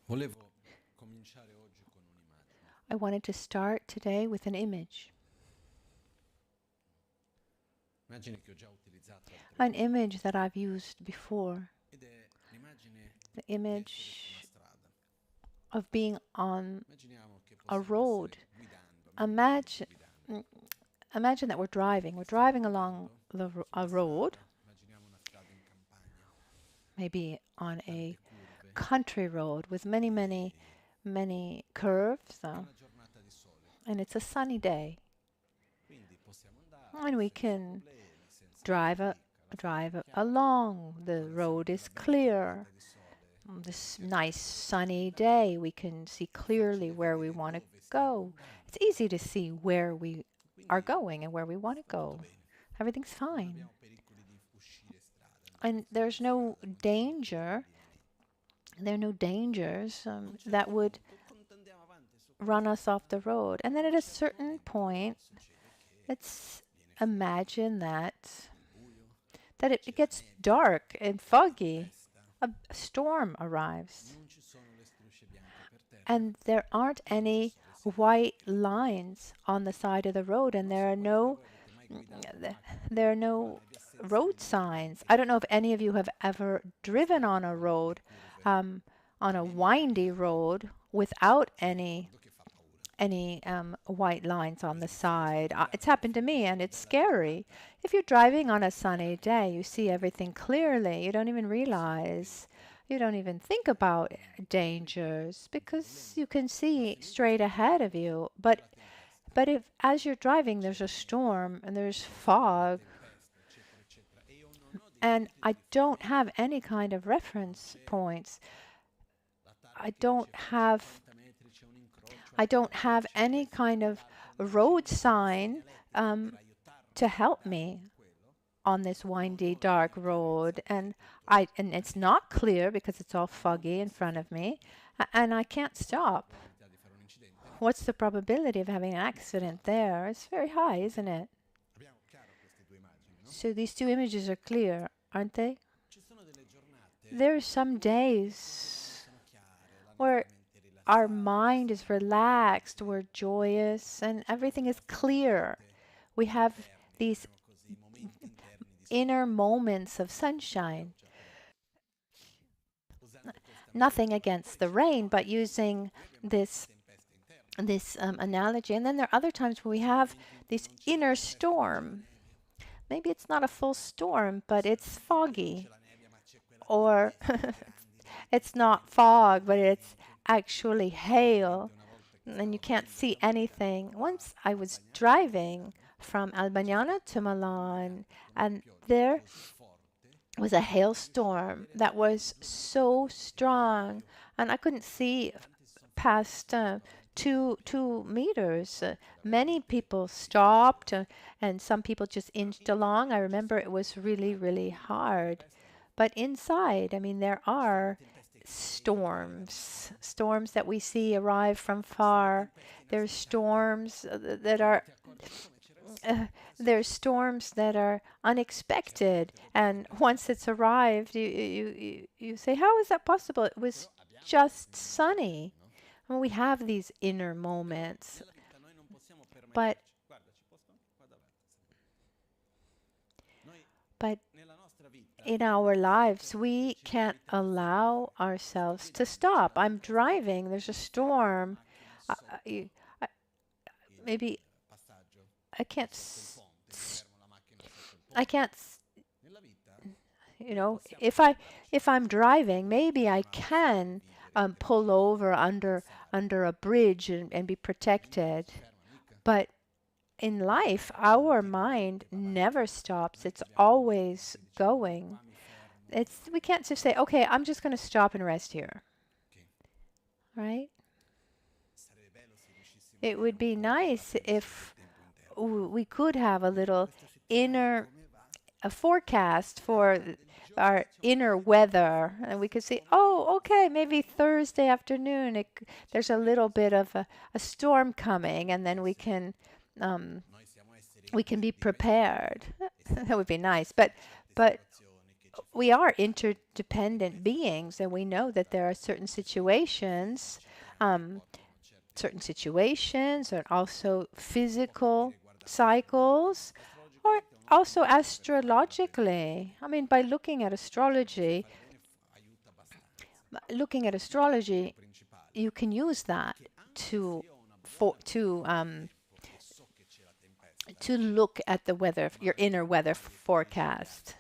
Volevo cominciare oggi con un'immagine. I wanted to start today with an image, Immagine che ho già utilizzato altre an volte. image that I've used before, Ed è l'immagine the di essere su una image strada. of being on Immaginiamo che a possiamo road. essere guidando, Imagine, guidando. mm, imagine that we're driving. We're Stiamo driving along guidando su a una road, strada, immaginiamo una strada in campagna, maybe on a tante curve country road with many, many, e many curves, è una giornata di sole. and it's a sunny day, Quindi possiamo andare and we senza can problemi, senza drive fatica, la strada è chiara, along. The ancora siamo road in una is bella clear. giornata di sole, This nice piacevole da sunny guidare. day, we can see È clearly facile where we vedere want to dove stiamo go. It's andando. easy to see where we are Quindi going and where we want to sta tutto go. bene. Everything's Non fine. abbiamo pericoli di uscire strada, andiamo And there's in no strada con soliti danger, pendolini. there are no dangers A un that certo would punto, quando andiamo avanti su run questa us off the strada, road. And a then un at a certo certain momento point, succede che let's viene fuori imagine that il buio, it c'è la gets nebbia, dark and la foggy. tempesta, A storm arrives. non ci sono le strisce bianche per terra, And there aren't non ci any sono i white semafori. lines on the side of the road, and Non there so are quanti di no voi avete mai guidato una macchina there are con la no nebbia senza road nebbia signs. bianca I in don't know if mezzo, any of you have ever con driven on a strade road, e curve um, on a piene di windy nebbia. road without Vi ricordo che fa paura. any white lines on the All'inizio sto side. It's guidando, happened to finché me, c'è and una it's bella scary. giornata, If you're driving on a vado sunny chiaramente day, a you see destra, everything clearly. You don't even non ci sono realize. pericoli, You don't even think about non c'è pericolo, dangers non c'è because problema. you can Ma see se mentre straight sto ahead of guidando you. c'è But la tempesta, but if as you're driving c'è there's a la nebbia, storm and there's la fog tempesta, eccetera, eccetera, e io non ho dei and punti di I don't have riferimento, any kind of non reference c'è points, la targa I che don't dice fra have 50 metri c'è un incrocio a I don't destra, have c'è any questo, c'è kind of quell'altro, non c'è road nessun sign segnaletti per to aiutarmi a help guidare me per quello. on this Non windy, ho la dark mia chiarezza road, perché and tutto it's è not nero, clear because it's all non foggy in posso front of me, fermarmi. and I can't Qual è la stop. probabilità di fare un incidente? What's the probability of having an Molto accident alta. there? It's very high, Ok, isn't it? abbiamo chiaro queste due immagini, no? So these two images are clear, aren't they? Ci sono delle giornate There are in some cui le idee days sono chiare, la nostra where mente è our rilassata, mind is siamo relaxed, tranquilli, we're joyous, and abbiamo le everything is nostre clear. giornate We have interni, these chiamiamo così, momenti interni di inner sole, moments of di sunshine. pioggia, però usando questa Nothing metafora. against Poi the ci sono rain, but momenti in cui using abbiamo delle this tempeste interne, analogy. And then there are other times where we ci sono have momenti in cui this non c'è la inner tempesta ma c'è la storm. nebbia, Maybe it's not a full storm, ci but sono it's momenti in cui non c'è foggy. la nebbia ma c'è quella Or tempesta grandi, it's not veramente fog, but it's veramente actually veramente hail, una volta che and you stavo can't venendo see da anything. Once I was Albagnano a driving Milano, from c'è Albagnano stata to una Milan, grandinata con una and pioggia there così forte was a che non riuscivo a hailstorm vedere that neanche was 2 metri so davanti a me perché strong, io and I couldn't see davanti si sono fermati past tutti, ma two molti, two meters. c'era Many veramente people difficile. stopped, and some people just inched In along. I campagna ci remember it sono was really, really altri tipi di hard. tempeste? No, But inside, I mean, there ci sono le are tempeste che arrivano da storms, lontano. storms that we see arrive from Ci sono far. tempeste There's inaspettate storms che that non are ti accorgi di come c'era il uh, sole, there's passeggi storms that are certe unexpected, volte dopo and tempeste once it's passate. arrived, you say, "How is that possible? It was Però abbiamo questi just momenti sunny." interni, no? And we have these inner Però moments, nella vita noi non possiamo but permetterci. Guarda, ci posto anche qua davanti. Se vuoi. Noi but nella nostra vita in non our possiamo lives, we permetterci nella can't vita di allow fermare. Sto ourselves to guidando, c'è stop. la I'm tempesta, driving. There's a mi fermo la storm. macchina I, I, sotto I- il maybe passaggio, I can't. sotto il ponte, mi fermo la macchina sotto il I ponte. can't. Nella vita You noi know, possiamo fermarci, if I'm driving, maybe I ma possiamo can vivere pull over tranquillamente, pensare. under a bridge and be La mente non protected. si ferma mica. But in life, La mente our continuamente mind va never avanti. stops. Non è It's che abbiamo un limite in always cui diciamo going. qua mi fermo. It's we can't just say, okay, I'm just going to stop and rest here, Ok, right? sarebbe bello se riuscissimo a It avere would un be po' della nice previsione del if tempo interno, no? we could have a little Questa settimana inner come va? a forecast A for metà del giorno our c'è un inner pochettino di weather, sole, and we could verso il say, oh, pomeriggio okay, maybe Thursday afternoon ci there's a potrebbe little bit essere of a storm coming, and then potesse um, noi siamo esseri we can umili, be direi sempre prepared. e That would sappiamo be come nice, gestire certe but situazioni che we are interdependent beings, and we know that there are um, certain situations, and also physical cycles, or also astrologically. I mean, by looking at astrology, you can use that to for to look at the weather, your inner weather forecast.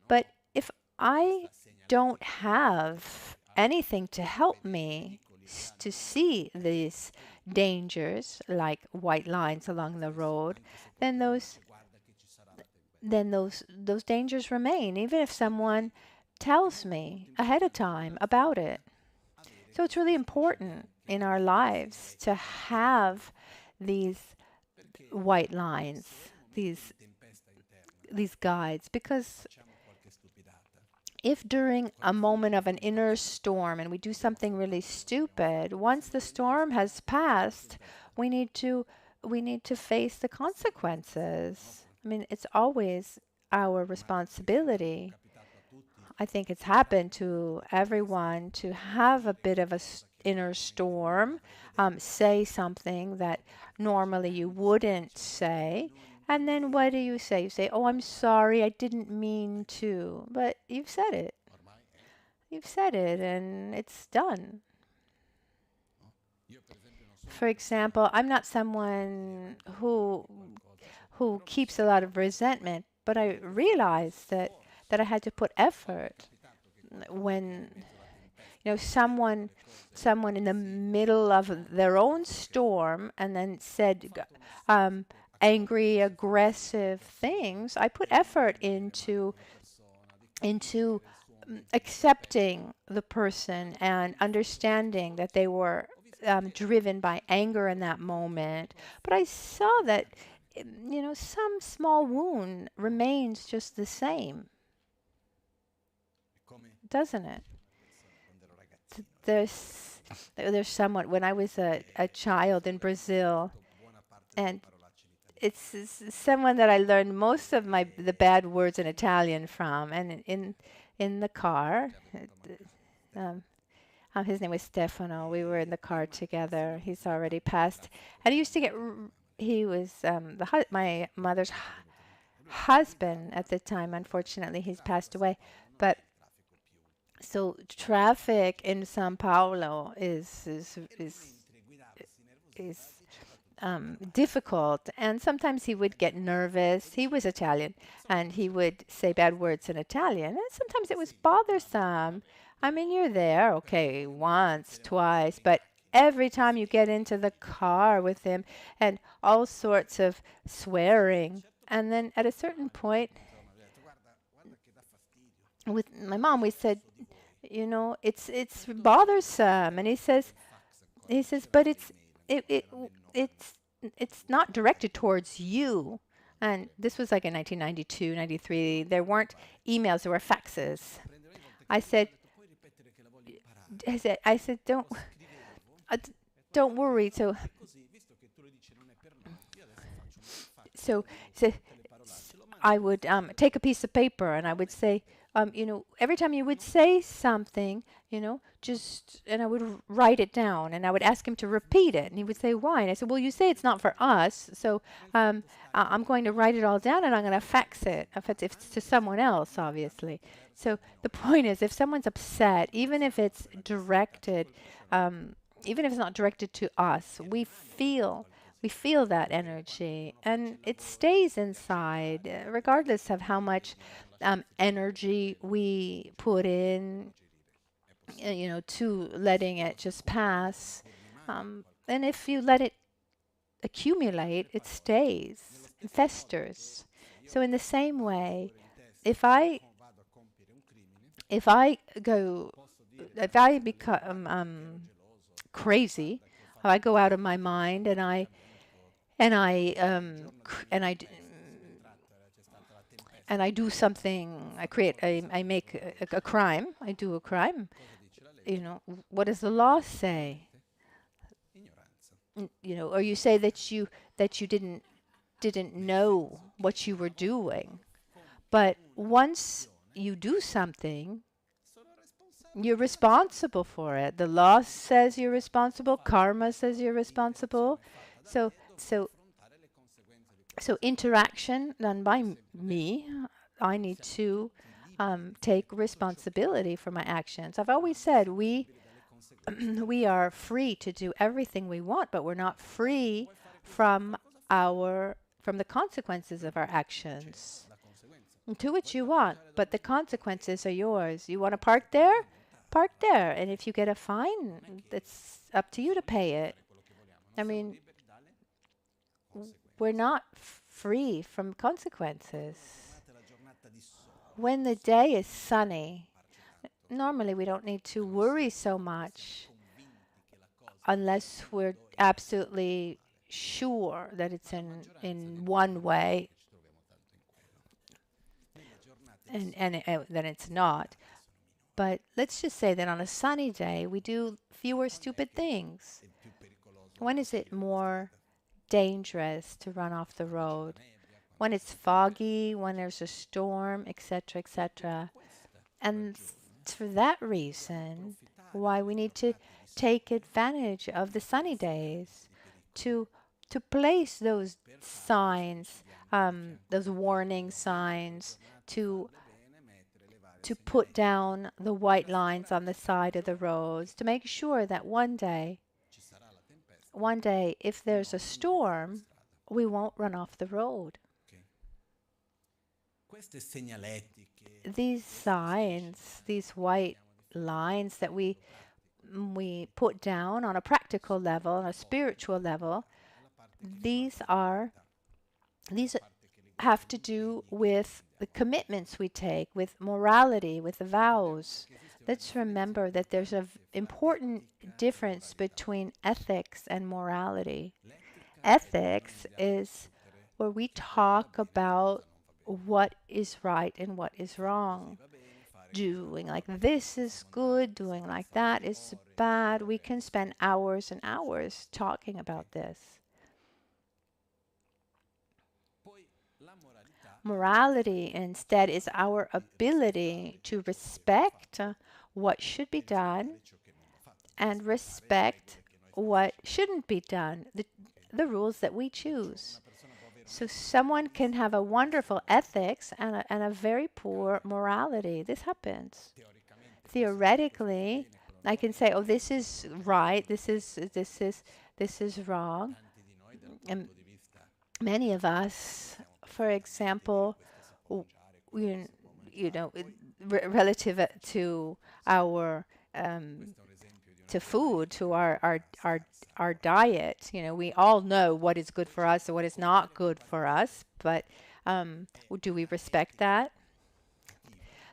But if I don't have anything to help me to see these dangers, like white lines along the road, then those dangers remain, even if someone tells me ahead of time about it. So it's really important in our lives to have these white lines, these guides, because if during a moment of an inner storm and we do something really stupid, once the storm has passed, we need to face the consequences. I mean, it's always our responsibility. I think it's happened to everyone to have a bit of a inner storm, say something that normally you wouldn't say. And then what do you say? You say, "Oh, I'm sorry, I didn't mean to." But you've said it. You've said it, and it's done. For example, I'm not someone who keeps a lot of resentment, but I realized that I had to put effort when someone in the middle of their own storm and then said angry, aggressive things. I put effort into accepting the person and understanding that they were driven by anger in that moment. But I saw that some small wound remains just the same, doesn't it? There's someone when I was a child in Brazil, and it's someone that I learned most of the bad words in Italian from, and in the car. Um, his name was Stefano. We were in the car together. He's already passed, and he used to get. He was my mother's husband at the time. Unfortunately, he's passed away. But so traffic in São Paulo is difficult, and sometimes he would get nervous. He was Italian, and he would say bad words in Italian, and sometimes it was bothersome. I mean, you're there, okay, once, twice, but every time you get into the car with him, and all sorts of swearing, and then at a certain point, with my mom, we said, it's bothersome, and he says, but it's not directed towards you. And this was like in 1992, 93. There weren't emails, there were faxes. I said, don't worry. So I would take a piece of paper and I would say, every time you would say something, and I would write it down and I would ask him to repeat it. And he would say, why? And I said, well, you say it's not for us. So I'm going to write it all down and I'm going to fax it if it's to someone else, obviously. So the point is, if someone's upset, even if it's not directed to us, we feel that energy and it stays inside, regardless of how much energy we put in, to letting it just pass. And if you let it accumulate, it stays, it festers. So in the same way, if I become crazy, I go out of my mind and I do something. I make a crime. I do a crime. What does the law say? Or you say that you didn't know what you were doing. But once you do something, you're responsible for it. The law says you're responsible. Karma says you're responsible. So, so, so interaction done by me, I need to take responsibility for my actions. I've always said we we are free to do everything we want, but we're not free from the consequences of our actions. Do what you want, but the consequences are yours. You want to park there? Park there. And if you get a fine, it's up to you to pay it. I mean, we're not free from consequences. When the day is sunny, normally we don't need to worry so much unless we're absolutely sure that it's in one way and then it's not. But let's just say that on a sunny day, we do fewer stupid things. When is it more dangerous to run off the road? When it's foggy, when there's a storm, etc., etc. And for that reason, why we need to take advantage of the sunny days to place those signs, those warning signs, to put down the white lines on the side of the roads, to make sure that one day, if there's a storm, we won't run off the road. These signs, these white lines that we put down on a practical level, on a spiritual level, these have to do with the commitments we take, with morality, with the vows. Let's remember that there's an important difference between ethics and morality. Ethics is where we talk about what is right and what is wrong. Doing like this is good, doing like that is bad. We can spend hours and hours talking about this. Morality, instead, is our ability to respect what should be done and respect what shouldn't be done, the rules that we choose. So someone can have a wonderful ethics and a very poor morality. This happens. Theoretically, I can say, "Oh, this is right. This is wrong." And many of us, for example, relative to our to food, to our diet. We all know what is good for us and what is not good for us, but do we respect that?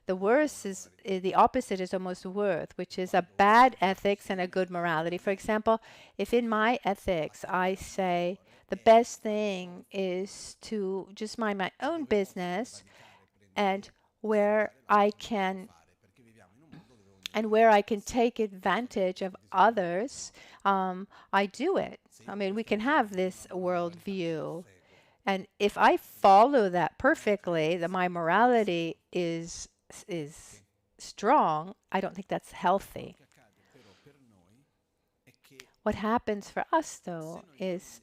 The worst is the opposite is almost worse, which is a bad ethics and a good morality. For example, if in my ethics I say the best thing is to just mind my own business, and where I can take advantage of others, I do it. I mean, we can have this worldview. And if I follow that perfectly, that my morality is strong, I don't think that's healthy. What happens for us, though, is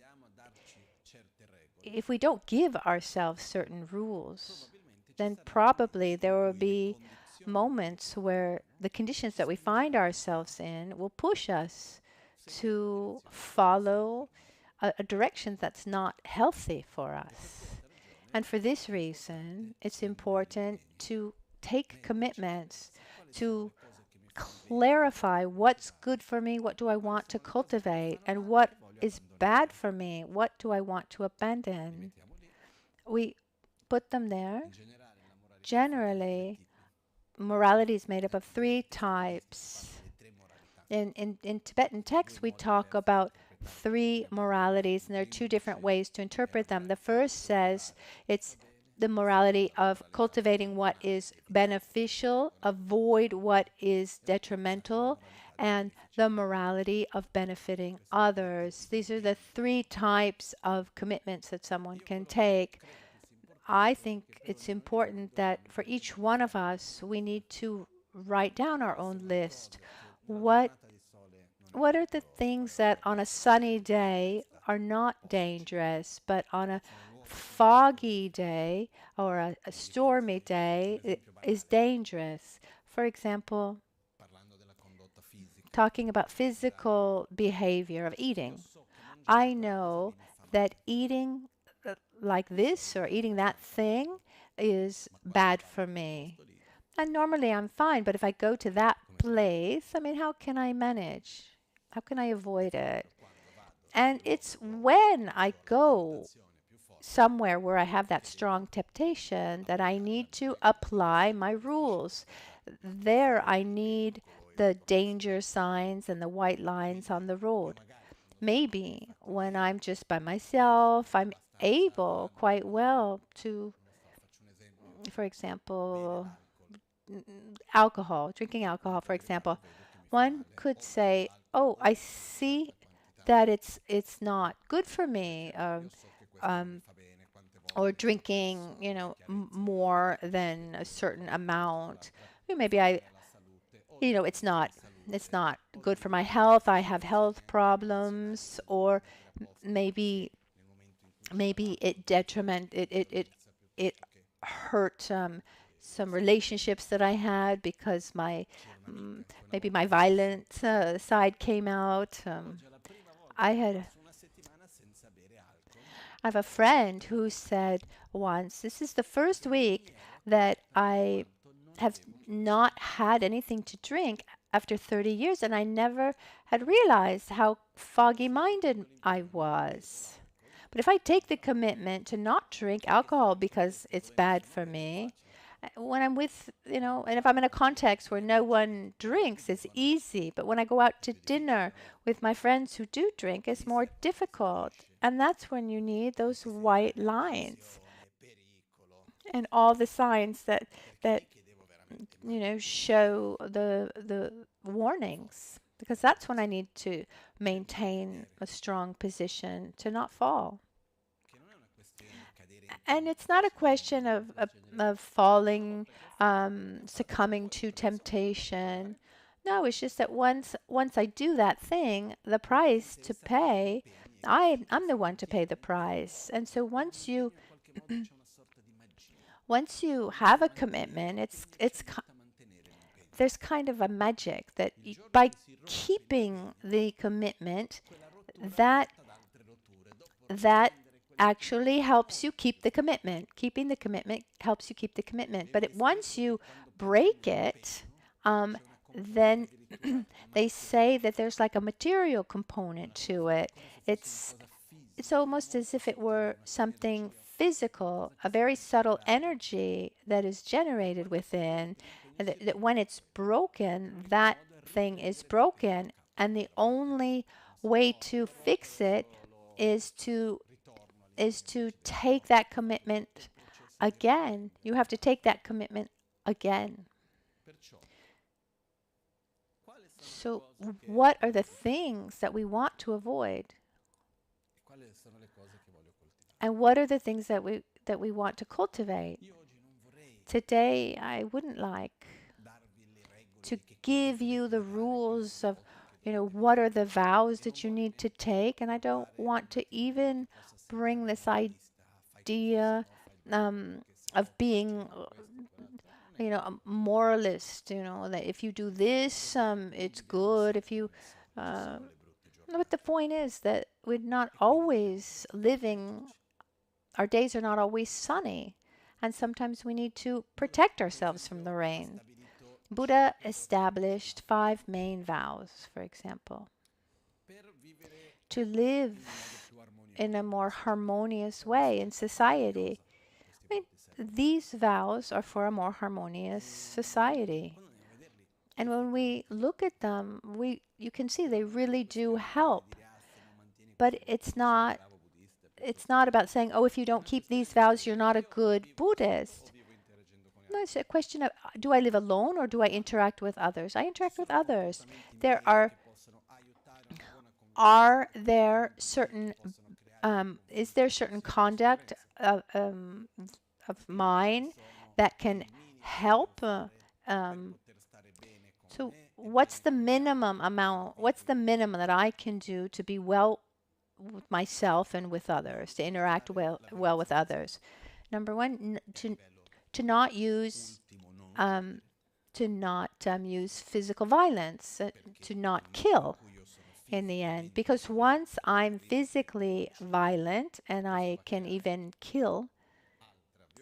if we don't give ourselves certain rules, then probably there will be moments where the conditions that we find ourselves in will push us to follow a direction that's not healthy for us. And for this reason, it's important to take commitments, to clarify what's good for me, what do I want to cultivate, and what is bad for me, what do I want to abandon. We put them there. Generally, morality is made up of 3 types. In Tibetan texts, we talk about 3 moralities, and there are 2 different ways to interpret them. The first says it's the morality of cultivating what is beneficial, avoid what is detrimental, and the morality of benefiting others. These are the 3 types of commitments that someone can take. I think it's important that for each one of us, we need to write down our own list. What what are the things that on a sunny day are not dangerous, but on a foggy day or a stormy day is dangerous? For example, talking about physical behavior of eating. I know that eating like this or eating that thing is bad for me. And normally I'm fine, but if I go to that place, I mean, how can I manage? How can I avoid it? And it's when I go somewhere where I have that strong temptation that I need to apply my rules. There I need the danger signs and the white lines on the road. Maybe when I'm just by myself, I'm able quite well to, for example, alcohol, drinking alcohol, for example. One could say, "Oh, I see that it's not good for me," um, or drinking, more than a certain amount. Maybe it's not good for my health. I have health problems, or maybe it hurt some relationships that I had because maybe my violent side came out. I had I have a friend who said once, "This is the first week that I have not had anything to drink after 30 years, and I never had realized how foggy minded I was. But if I take the commitment to not drink alcohol because it's bad for me, when I'm with, and if I'm in a context where no one drinks, it's easy. But when I go out to dinner with my friends who do drink, it's more difficult. And that's when you need those white lines and all the signs that show the warnings, because that's when I need to maintain a strong position to not fall. And it's not a question of falling, succumbing to temptation. No, it's just that once I do that thing, the price to pay, I'm the one to pay the price. And so once you have a commitment, there's kind of a magic that by keeping the commitment, that that actually helps you keep the commitment. Keeping the commitment helps you keep the commitment. But once you break it, then they say that there's like a material component to it. It's almost as if it were something physical, a very subtle energy that is generated within, and that when it's broken, that thing is broken, and the only way to fix it is to take that commitment again. You have to take that commitment again. So, what are the things that we want to avoid? And what are the things that we want to cultivate? Today, I wouldn't like to give you the rules of, what are the vows that you need to take, and I don't want to even bring this idea of being, a moralist. That if you do this, it's good. If you, but the point is that we're not always living. Our days are not always sunny, and sometimes we need to protect ourselves from the rain. Buddha established 5 main vows, for example, to live in a more harmonious way in society. I mean, these vows are for a more harmonious society. And when we look at them, you can see they really do help. But it's not about saying, "Oh, if you don't keep these vows, you're not a good Buddhist." No, it's a question of, do I live alone or do I interact with others? I interact with others. Are there certain is there certain conduct of mine that can help. So what's the minimum amount? What's the minimum that I can do to be well with myself and with others, to interact well with others? Number one, to not use use physical violence, to not kill in the end. Because once I'm physically violent and I can even kill,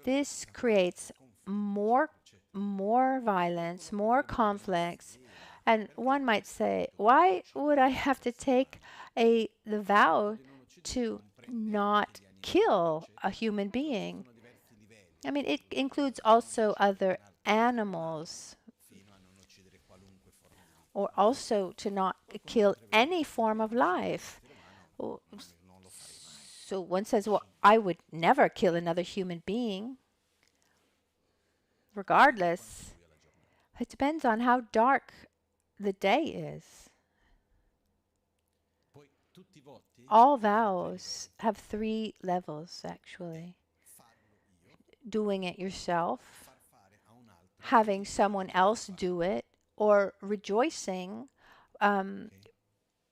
this creates more violence, more conflicts. And one might say, why would I have to take the vow to not kill a human being? I mean, it includes also other animals, or also to not kill any form of life. So one says, well, I would never kill another human being, regardless. It depends on how dark the day is. All vows have 3 levels, actually. Doing it yourself, having someone else do it, or rejoicing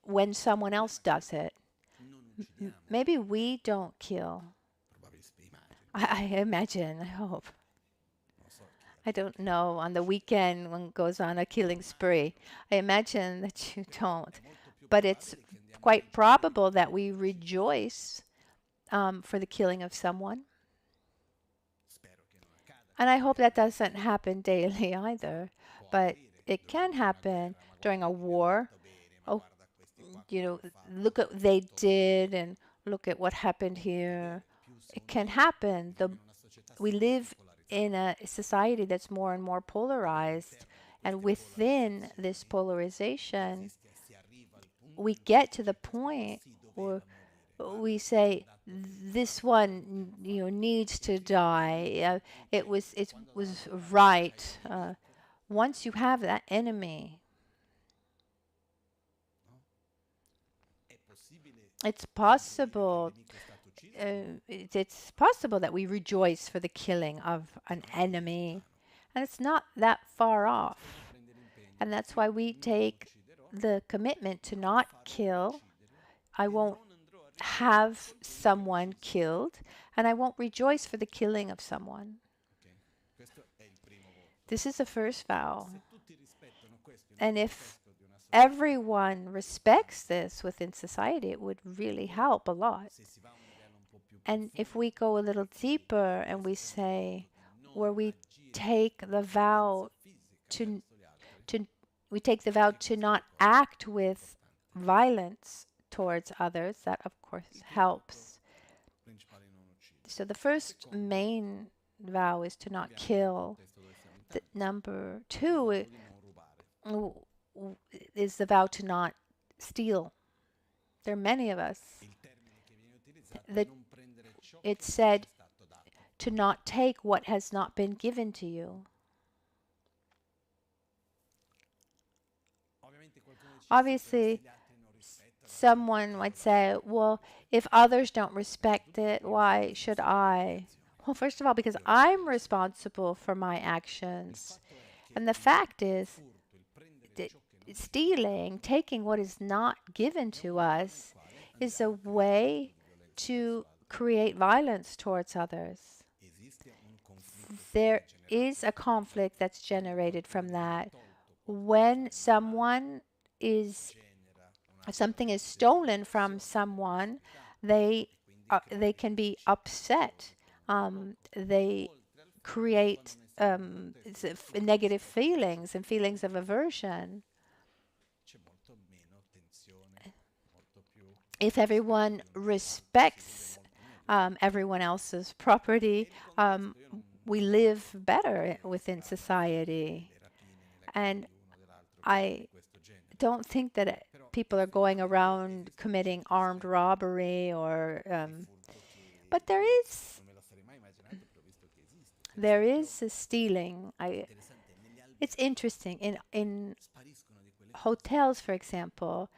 when someone else does it. Maybe we don't kill. I imagine, I hope. I don't know, on the weekend one goes on a killing spree. I imagine that you don't. But it's quite probable that we rejoice for the killing of someone. And I hope that doesn't happen daily either. But it can happen during a war. Oh, look at what they did and look at what happened here. It can happen. We live in a society that's more and more polarized. And within this polarization, we get to the point where we say, this one needs to die. It was right. Once you have that enemy, it's possible. It's possible that we rejoice for the killing of an enemy, and it's not that far off. And that's why we take the commitment to not kill. I won't have someone killed, and I won't rejoice for the killing of someone. This is the first vow. And if everyone respects this within society, it would really help a lot. And if we go a little deeper and we say, where we take the vow to not act with violence towards others, that of course helps. So the first main vow is to not kill. Number 2 is the vow to not steal. There are many of us. It's said to not take what has not been given to you. Obviously, someone might say, well, if others don't respect it, why should I? Well, first of all, because I'm responsible for my actions. And the fact is, stealing, taking what is not given to us, is a way to create violence towards others. There is a conflict that's generated from that. When something is stolen from someone, they can be upset. They create negative feelings and feelings of aversion. If everyone respects everyone else's property, we live better within society. And I don't think that people are going around committing armed robbery or but there is a stealing. It's interesting. In hotels, for example,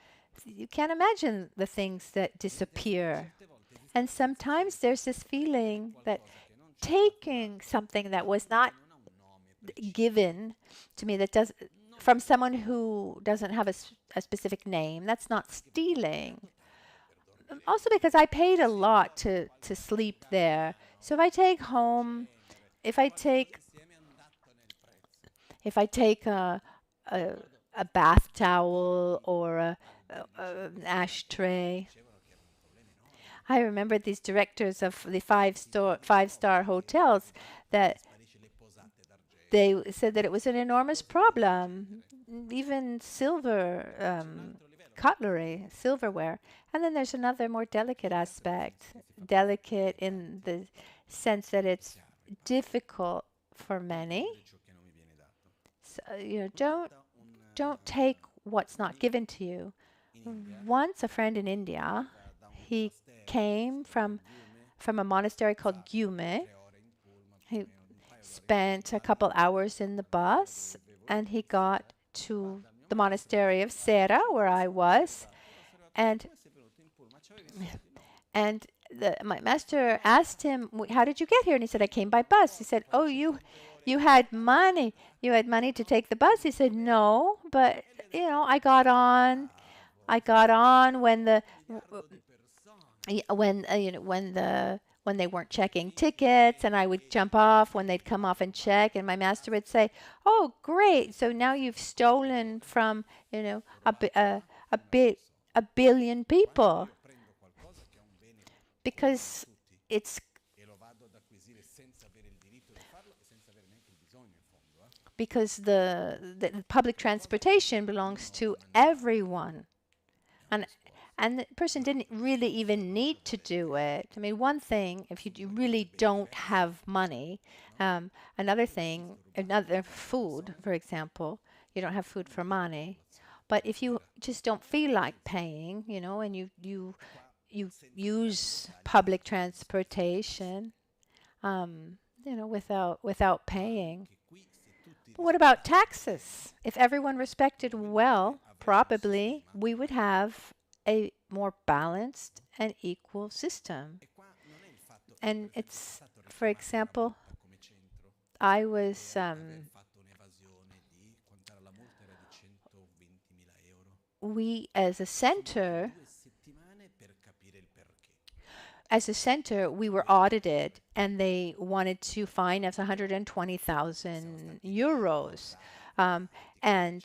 you can't imagine the things that disappear. And sometimes there's this feeling that taking something that was not given to me, that does, from someone who doesn't have a specific name. That's not stealing. Also because I paid a lot to sleep there. So if I take home, if I take if I take a, a bath towel or an ashtray. I remember these directors of the five-star hotels that they said that it was an enormous problem, even silver cutlery, silverware. And then there's another more delicate aspect, delicate in the sense that it's difficult for many. So, don't take what's not given to you. Once a friend in India, he came from a monastery called Gyume. He spent a couple hours in the bus, and he got to the monastery of Sera, where I was, and my master asked him, "How did you get here?" And he said, "I came by bus." He said, "Oh, you had money. You had money to take the bus." He said, "No, but I got on. I got on when when they weren't checking tickets, and I would jump off when they'd come off and check, and my master would say, 'Oh, great! So now you've stolen from a billion people,' because it's because the public transportation belongs to everyone, and the person didn't really even need to do it. I mean, one thing, if you really don't have money, another thing, another food, for example, you don't have food for money. But if you just don't feel like paying, and you use public transportation, without paying. But what about taxes? If everyone respected well, probably we would have a more balanced and equal system. And it's, for example, I was we as a center we were audited, and they wanted to fine us 120,000 euros. And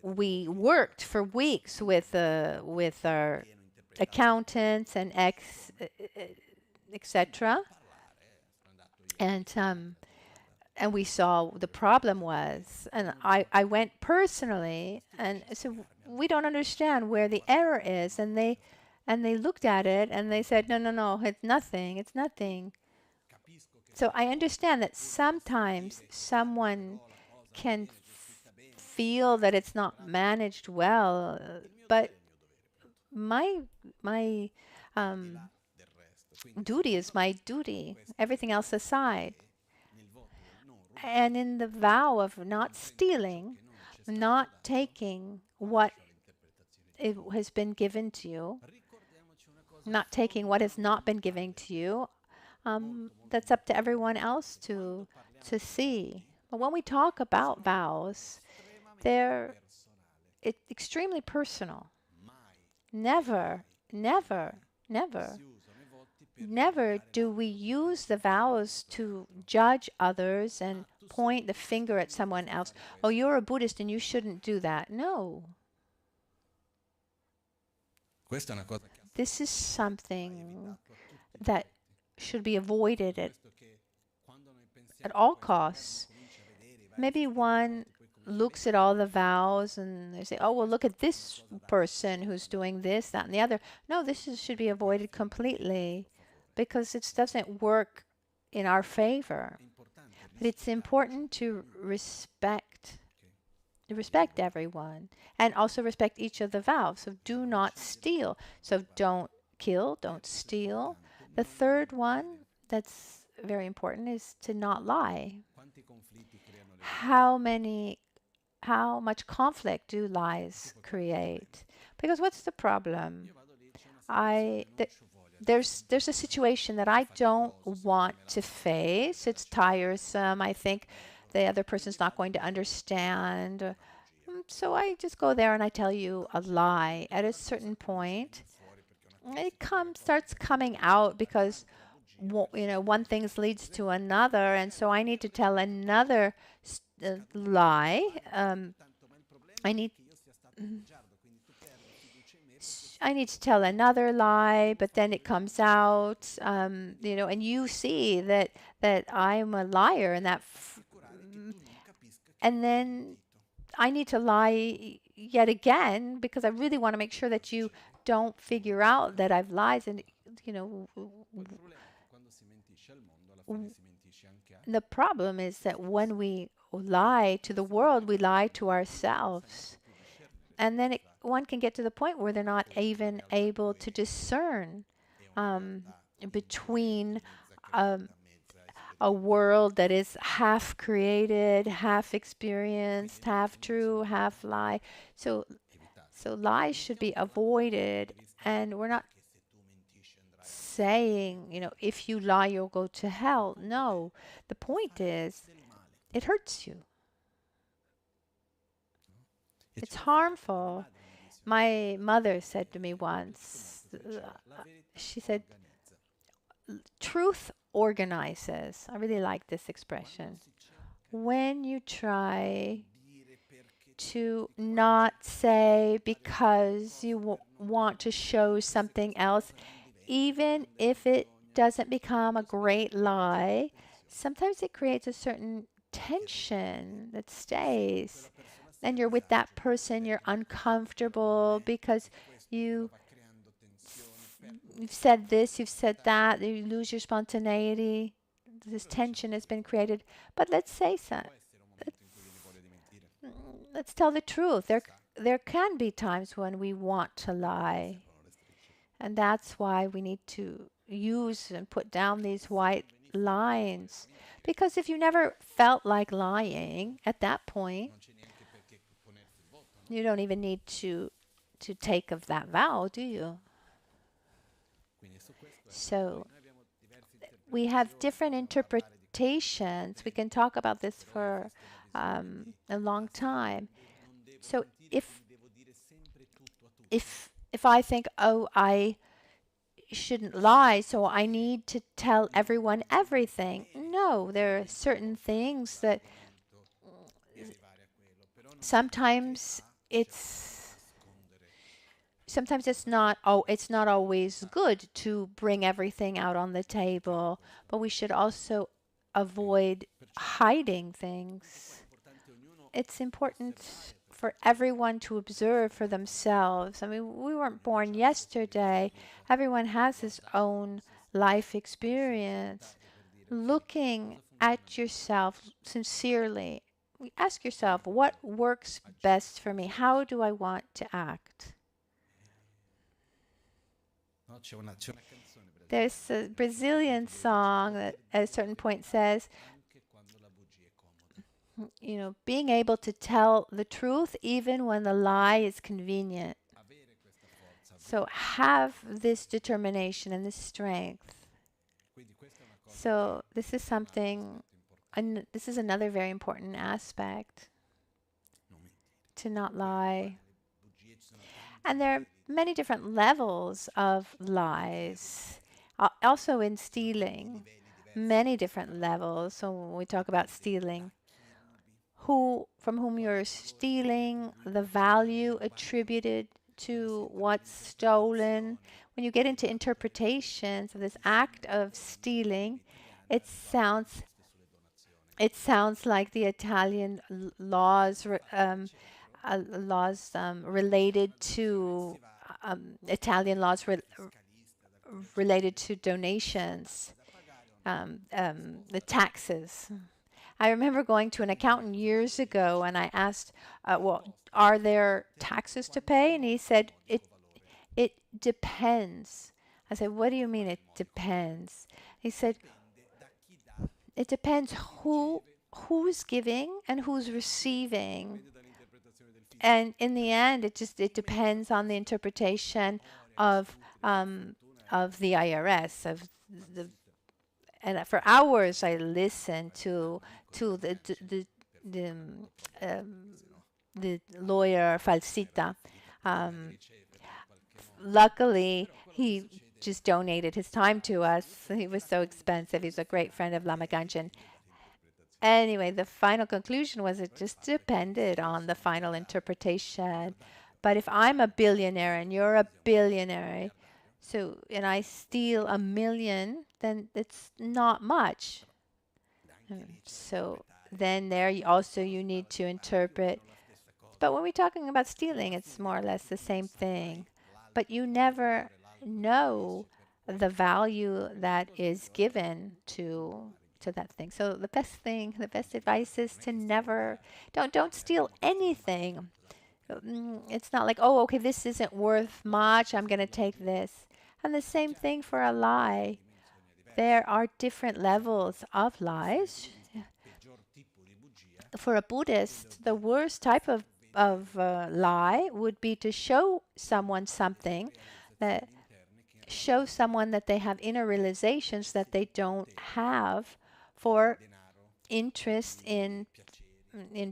we worked for weeks with our accountants and etc. And we saw the problem was, and I went personally and said, "We don't understand where the error is," and they looked at it and they said, no, it's nothing. So I understand that sometimes someone can feel that it's not managed well, but my duty is my duty, everything else aside. And in the vow of not stealing, not taking what it has been given to you, not taking what has not been given to you, that's up to everyone else to see. But when we talk about vows, it's extremely personal. Never, never, never, never do we use the vows to judge others and point the finger at someone else. "Oh, you're a Buddhist and you shouldn't do that." No. This is something that should be avoided at all costs. Maybe one looks at all the vows and they say, "Oh, well, look at this person who's doing this, that, and the other." No, should be avoided completely because it doesn't work in our favor. But it's important to respect everyone and also respect each of the vows. So do not steal. So don't kill, don't steal. The third one that's very important is to not lie. How much conflict do lies create? Because what's the problem? there's a situation that I don't want to face. It's tiresome. I think the other person's not going to understand. So I just go there and I tell you a lie. At a certain point, it starts coming out because one thing leads to another, and so I need to tell another lie. I need I need to tell another lie, but then it comes out, and you see that I'm a liar, and then I need to lie yet again because I really want to make sure that you don't figure out that I've lied. And the problem is that when we lie to the world, we lie to ourselves. And then one can get to the point where they're not even able to discern between a world that is half created, half experienced, half true, half lie. So lies should be avoided, and we're not saying, if you lie, you'll go to hell. No, the point is, it hurts you. It's harmful. My mother said to me once, she said, truth organizes. I really like this expression. When you try to not say because you want to show something else, even if it doesn't become a great lie, sometimes it creates a certain tension that stays. And you're with that person, you're uncomfortable because you've said this, you've said that, you lose your spontaneity. This tension has been created. But let's say so. Let's tell the truth. There can be times when we want to lie. And that's why we need to use and put down these white lines. Because if you never felt like lying at that point, you don't even need to take of that vow, do you? So we have different interpretations. We can talk about this for a long time. So if I think, oh, I shouldn't lie, so I need to tell everyone everything. No, there are certain things that sometimes it's not always good to bring everything out on the table, but we should also avoid hiding things. It's important for everyone to observe for themselves. I mean, we weren't born yesterday. Everyone has his own life experience. Looking at yourself sincerely, ask yourself, what works best for me? How do I want to act? There's a Brazilian song that at a certain point says, being able to tell the truth even when the lie is convenient. So have this determination and this strength. So this is something, and this is another very important aspect, to not lie. And there are many different levels of lies. Also in stealing, many different levels. So when we talk about stealing, from whom you're stealing, the value attributed to what's stolen. When you get into interpretations of this act of stealing, it sounds like the Italian laws related to related to donations, the taxes. I remember going to an accountant years ago, and I asked, well, are there taxes to pay? And he said, it depends. I said, what do you mean it depends? He said, it depends who's giving and who's receiving. And in the end, it depends on the interpretation of the IRS the and for hours I listened to the lawyer Falsita. Um, Luckily, he just donated his time to us. He was so expensive. He's a great friend of Lama Gangchen. Anyway, the final conclusion was it just depended on the final interpretation. But if I'm a billionaire and you're a billionaire, so and I steal 1 million, then it's not much. So then there you need to interpret. But when we're talking about stealing, it's more or less the same thing. But you never know the value that is given to that thing. So the best advice is to never don't steal anything. It's not like, oh, okay, this isn't worth much, I'm going to take this. And the same thing for a lie. There are different levels of lies. For a Buddhist, the worst type of lie would be to show someone something, that show someone that they have inner realizations that they don't have, for interest in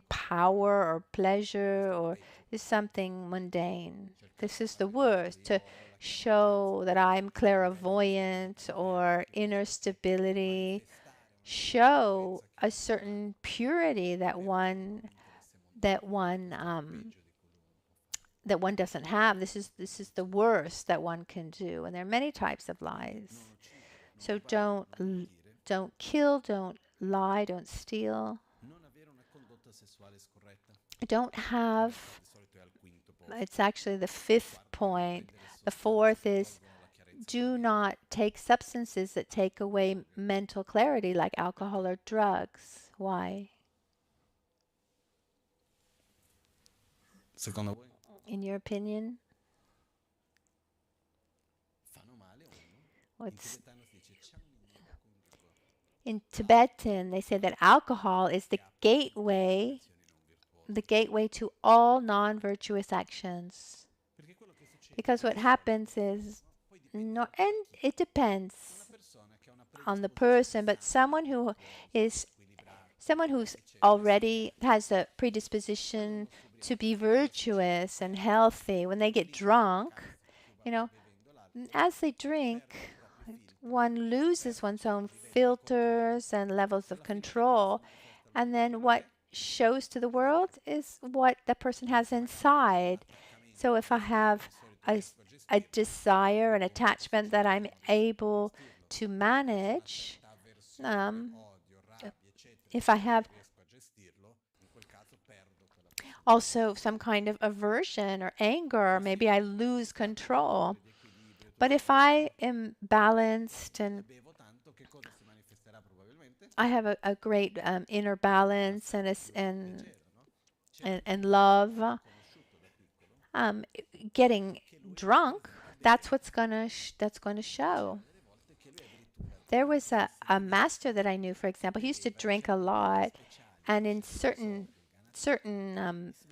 power or pleasure or is something mundane. This is the worst, to show that I'm clairvoyant or inner stability, show a certain purity that one doesn't have. This is the worst that one can do, and there are many types of lies. So don't kill, don't lie, don't steal. Don't have. It's actually the fifth point. The fourth is do not take substances that take away mental clarity, like alcohol or drugs. Why? In your opinion? What's in Tibetan, they say that alcohol is the gateway to all non-virtuous actions. Because what happens is, no, and it depends on the person, but someone who's already has a predisposition to be virtuous and healthy, when they get drunk, as they drink, one loses one's own filters and levels of control, and then what shows to the world is what the person has inside. So if I have a desire, an attachment that I'm able to manage, if I have also some kind of aversion or anger, maybe I lose control. But if I am balanced and I have a great inner balance and love, getting drunk, that's what's gonna show. There was a master that I knew, for example. He used to drink a lot, and in certain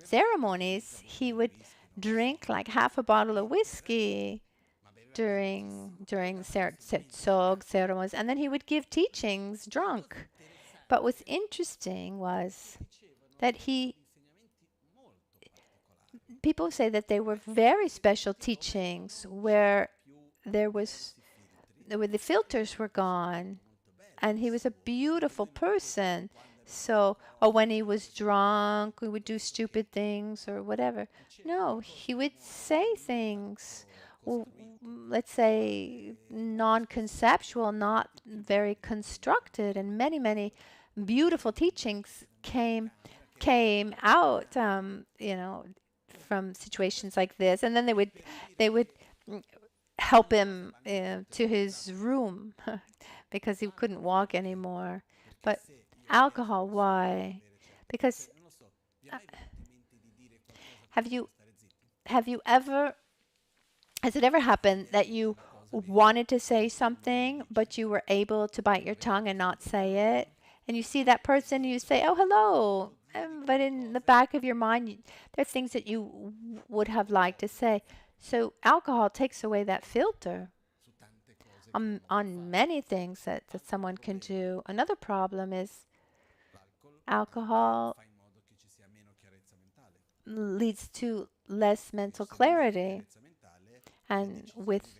ceremonies, he would drink like half a bottle of whiskey during setsog ceremonies, and then he would give teachings drunk. But what's interesting was that people say that they were very special teachings where where the filters were gone, and he was a beautiful person. So, or when he was drunk, we would do stupid things or whatever. No, he would say things, let's say, non-conceptual, not very constructed, and many beautiful teachings came out, from situations like this. And then they would help him to his room because he couldn't walk anymore. But alcohol, why? Because has it ever happened that you wanted to say something, but you were able to bite your tongue and not say it? And you see that person, you say, "Oh, hello," but in the back of your mind, there are things that you would have liked to say. So alcohol takes away that filter. on many things that someone can do. Another problem is alcohol leads to less mental clarity. And with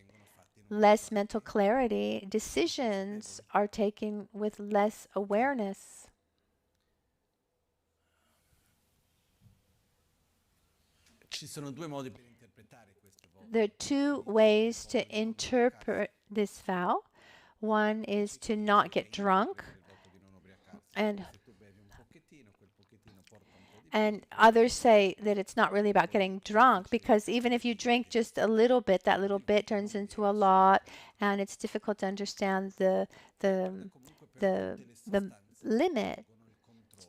less mental clarity, decisions are taken with less awareness. There are two ways to interpret this vow. One is to not get drunk, and others say that it's not really about getting drunk, because even if you drink just a little bit, that little bit turns into a lot, and it's difficult to understand the limit.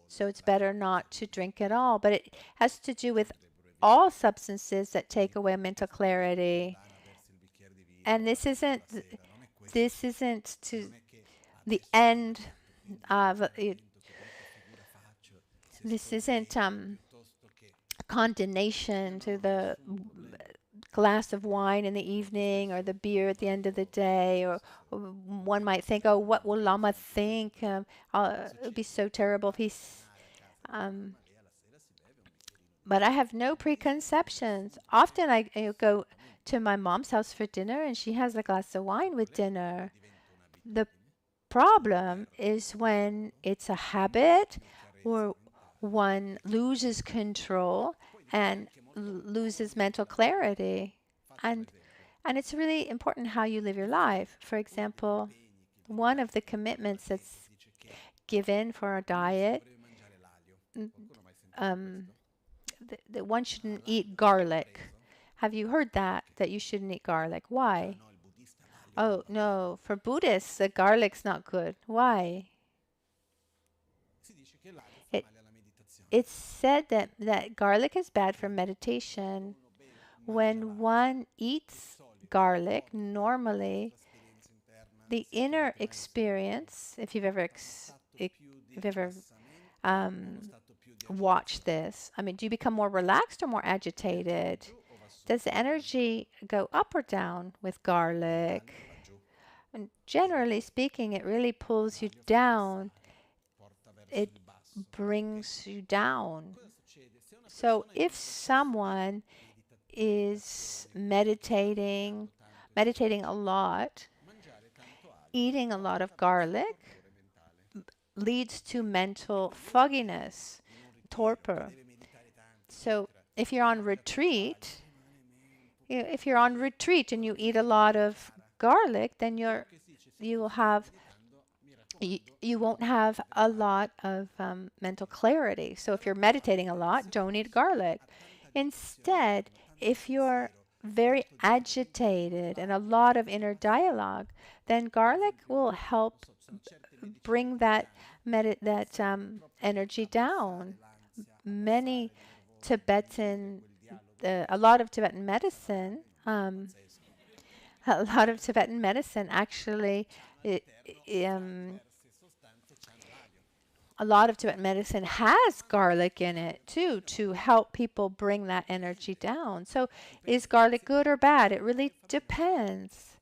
So it's better not to drink at all. But it has to do with all substances that take away mental clarity. And this isn't to the end of it. This isn't condemnation to the glass of wine in the evening or the beer at the end of the day. Or one might think, oh, what will Lama think? It would be so terrible if he's... But I have no preconceptions. Often I go to my mom's house for dinner, and she has a glass of wine with dinner. The problem is when it's a habit, or one loses control and loses mental clarity. And it's really important how you live your life. For example, one of the commitments that's given for a diet, that one shouldn't eat garlic. Have you heard that you shouldn't eat garlic? Why? Oh, no, for Buddhists, garlic's not good. Why? It's said that garlic is bad for meditation. When one eats garlic, normally the inner experience, if you've ever watched this, I mean, do you become more relaxed or more agitated? Does the energy go up or down with garlic? And generally speaking, it really pulls you down. It brings you down. So if someone is meditating a lot, eating a lot of garlic leads to mental fogginess, torpor. So if you're on retreat, and you eat a lot of garlic, then you won't have a lot of mental clarity. So if you're meditating a lot, don't eat garlic. Instead, if you're very agitated and a lot of inner dialogue, then garlic will help bring that energy down. A lot of Tibetan medicine actually, a lot of Tibetan medicine has garlic in it too, to help people bring that energy down. So is garlic good or bad? It really depends.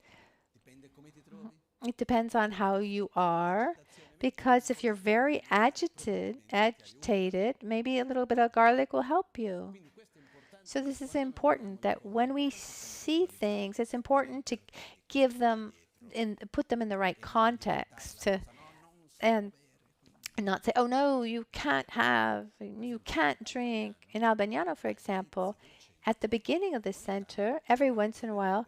It depends on how you are, because if you're very agitated, maybe a little bit of garlic will help you. So this is important, that when we see things, it's important to put them in the right context, and not say, oh no, you can't drink. In Albagnano, for example, at the beginning of the center, every once in a while,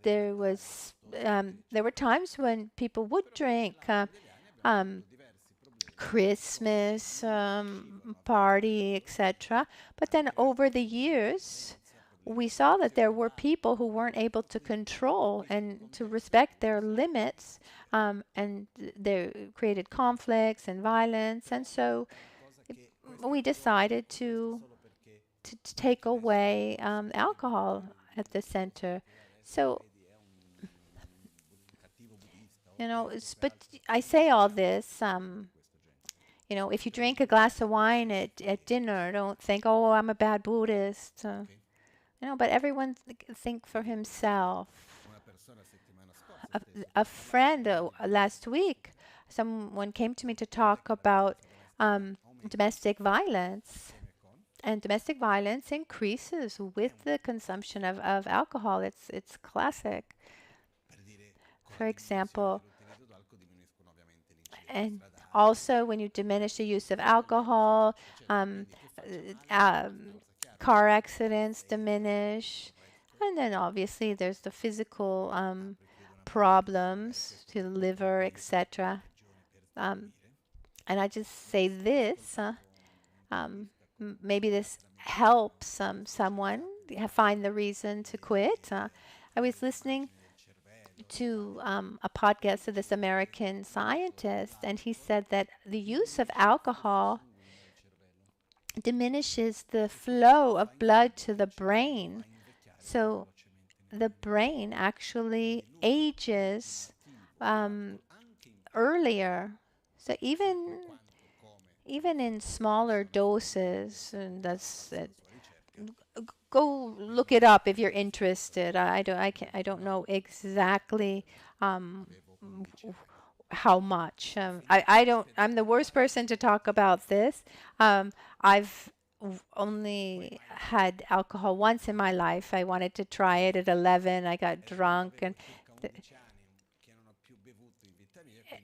there were times when people would drink. Christmas party, etc. But then over the years, we saw that there were people who weren't able to control and to respect their limits, and they created conflicts and violence. And so we decided to take away alcohol at the center. So, but I say all this, if you drink a glass of wine at dinner, don't think, oh, I'm a bad Buddhist. But everyone think for himself. a, a friend last week, someone came to me to talk about domestic violence. And domestic violence increases with the consumption of alcohol. It's classic. For example, and also when you diminish the use of alcohol, um, car accidents diminish. And then obviously there's the physical problems to the liver, etc. Um, and I just say this, maybe this helps someone find the reason to quit. I was listening to a podcast of this American scientist, and he said that the use of alcohol diminishes the flow of blood to the brain. So the brain actually ages earlier. So even in smaller doses, and that's it. Go look it up if you're interested. I don't know exactly um, how much. I don't. I'm the worst person to talk about this. I've only had alcohol once in my life. I wanted to try it at 11. I got drunk th-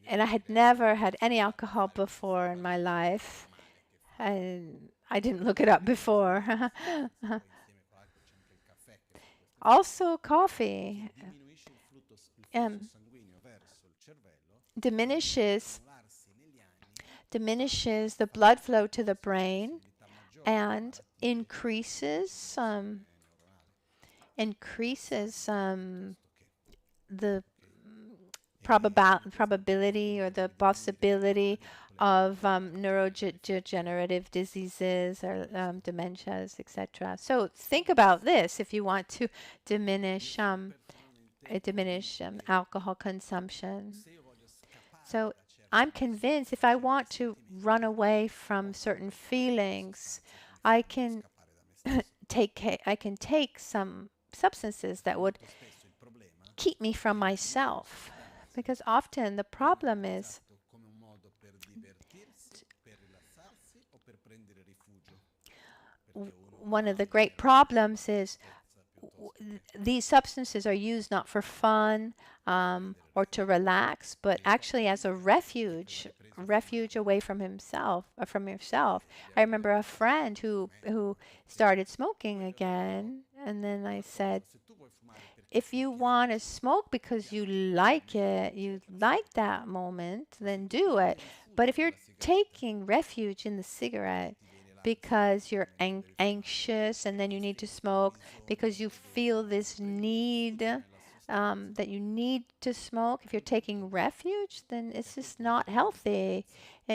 and I had never had any alcohol before in my life. And I didn't look it up before. Also, coffee um, diminishes the blood flow to the brain and increases the probability or the possibility of neurodegenerative diseases or dementias, etc. So think about this if you want to diminish alcohol consumption. So I'm convinced if I want to run away from certain feelings, I can I can take some substances that would keep me from myself. Because often the problem is one of the great problems is these substances are used not for fun or to relax, but actually as a refuge away from himself or from yourself. I remember a friend who started smoking again, and then I said, if you want to smoke because you like it, you like that moment, then do it. But if you're taking refuge in the cigarette because you're anxious and then you need to smoke because you feel this need that you need to smoke, if you're taking refuge, then it's just not healthy.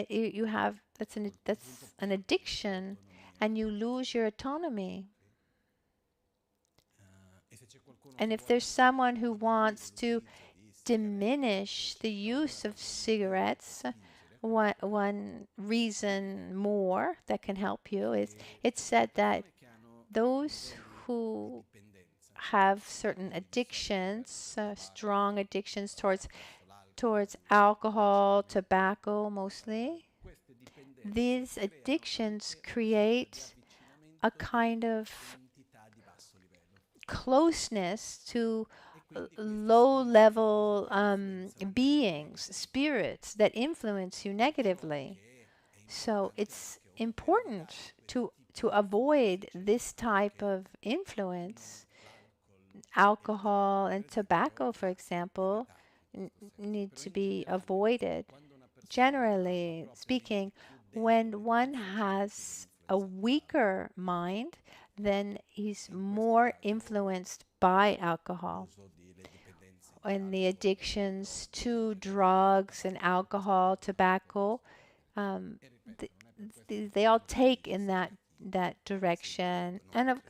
You have that's an addiction, and you lose your autonomy. And if there's someone who wants to diminish the use of cigarettes, one reason more that can help you is it's said that those who have certain addictions, strong addictions towards alcohol, tobacco mostly, these addictions create a kind of closeness to low-level beings, spirits that influence you negatively. So it's important to avoid this type of influence. Alcohol and tobacco, for example, need to be avoided. Generally speaking, when one has a weaker mind, then he's more influenced by alcohol. And the addictions to drugs and alcohol, tobacco, um, they all take in that direction. And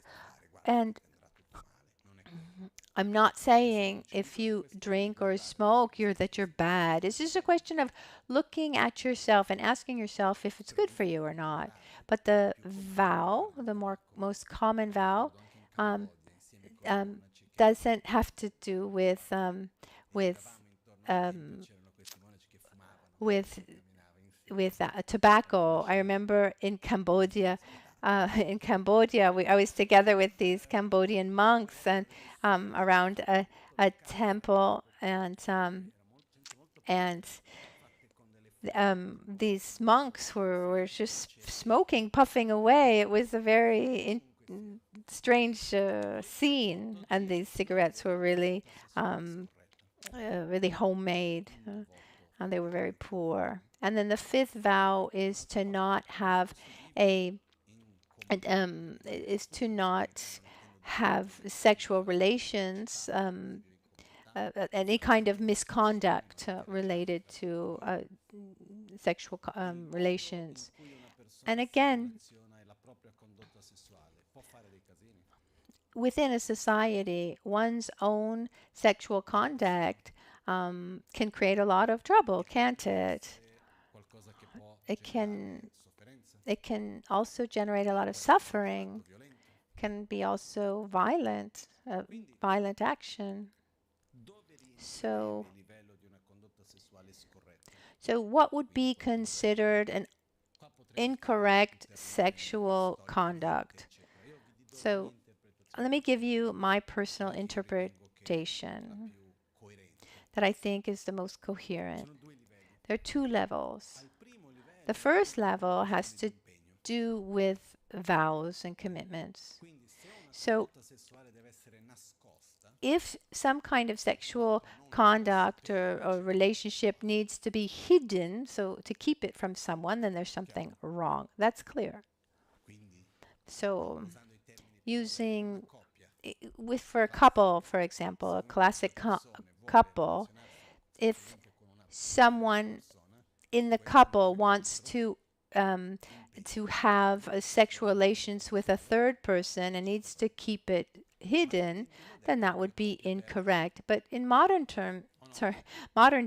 I'm not saying if you drink or smoke, you're bad. It's just a question of looking at yourself and asking yourself if it's good for you or not. But the vow, the most common vow, um, doesn't have to do with with with tobacco. I remember in Cambodia. I was together with these Cambodian monks and around a temple, and these monks were just smoking, puffing away. It was a very strange scene, and these cigarettes were really really homemade, and they were very poor. And then the fifth vow is to not have sexual relations, any kind of misconduct related to sexual relations. And again, within a society, one's own sexual conduct can create a lot of trouble, can't it? It can also generate a lot of suffering, can be also violent action. So what would be considered an incorrect sexual conduct? So let me give you my personal interpretation that I think is the most coherent. There are two levels. The first level has to do with vows and commitments. So if some kind of sexual conduct or relationship needs to be hidden, so to keep it from someone, then there's something wrong. That's clear. So using for a couple, for example, a classic couple, if someone in the couple wants to have sexual relations with a third person and needs to keep it hidden, then that would be incorrect. But in modern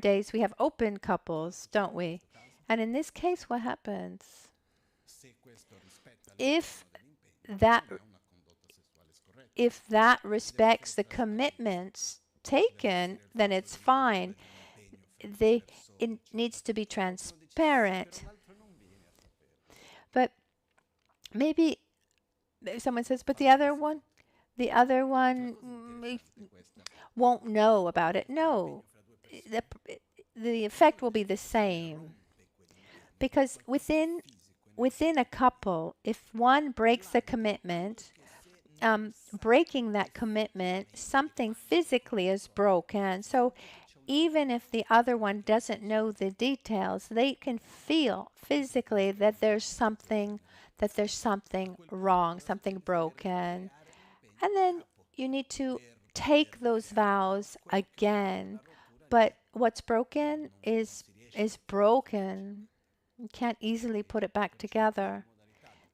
days, we have open couples, don't we? And in this case, what happens? If that respects the commitments taken, then it's fine. It needs to be transparent. But maybe someone says, but the other one won't know about it. No, the effect will be the same. Because within a couple, if one breaks the commitment, breaking that commitment, something physically is broken. So even if the other one doesn't know the details, they can feel physically that there's something wrong, something broken. And then you need to take those vows again. But what's broken is broken. You can't easily put it back together.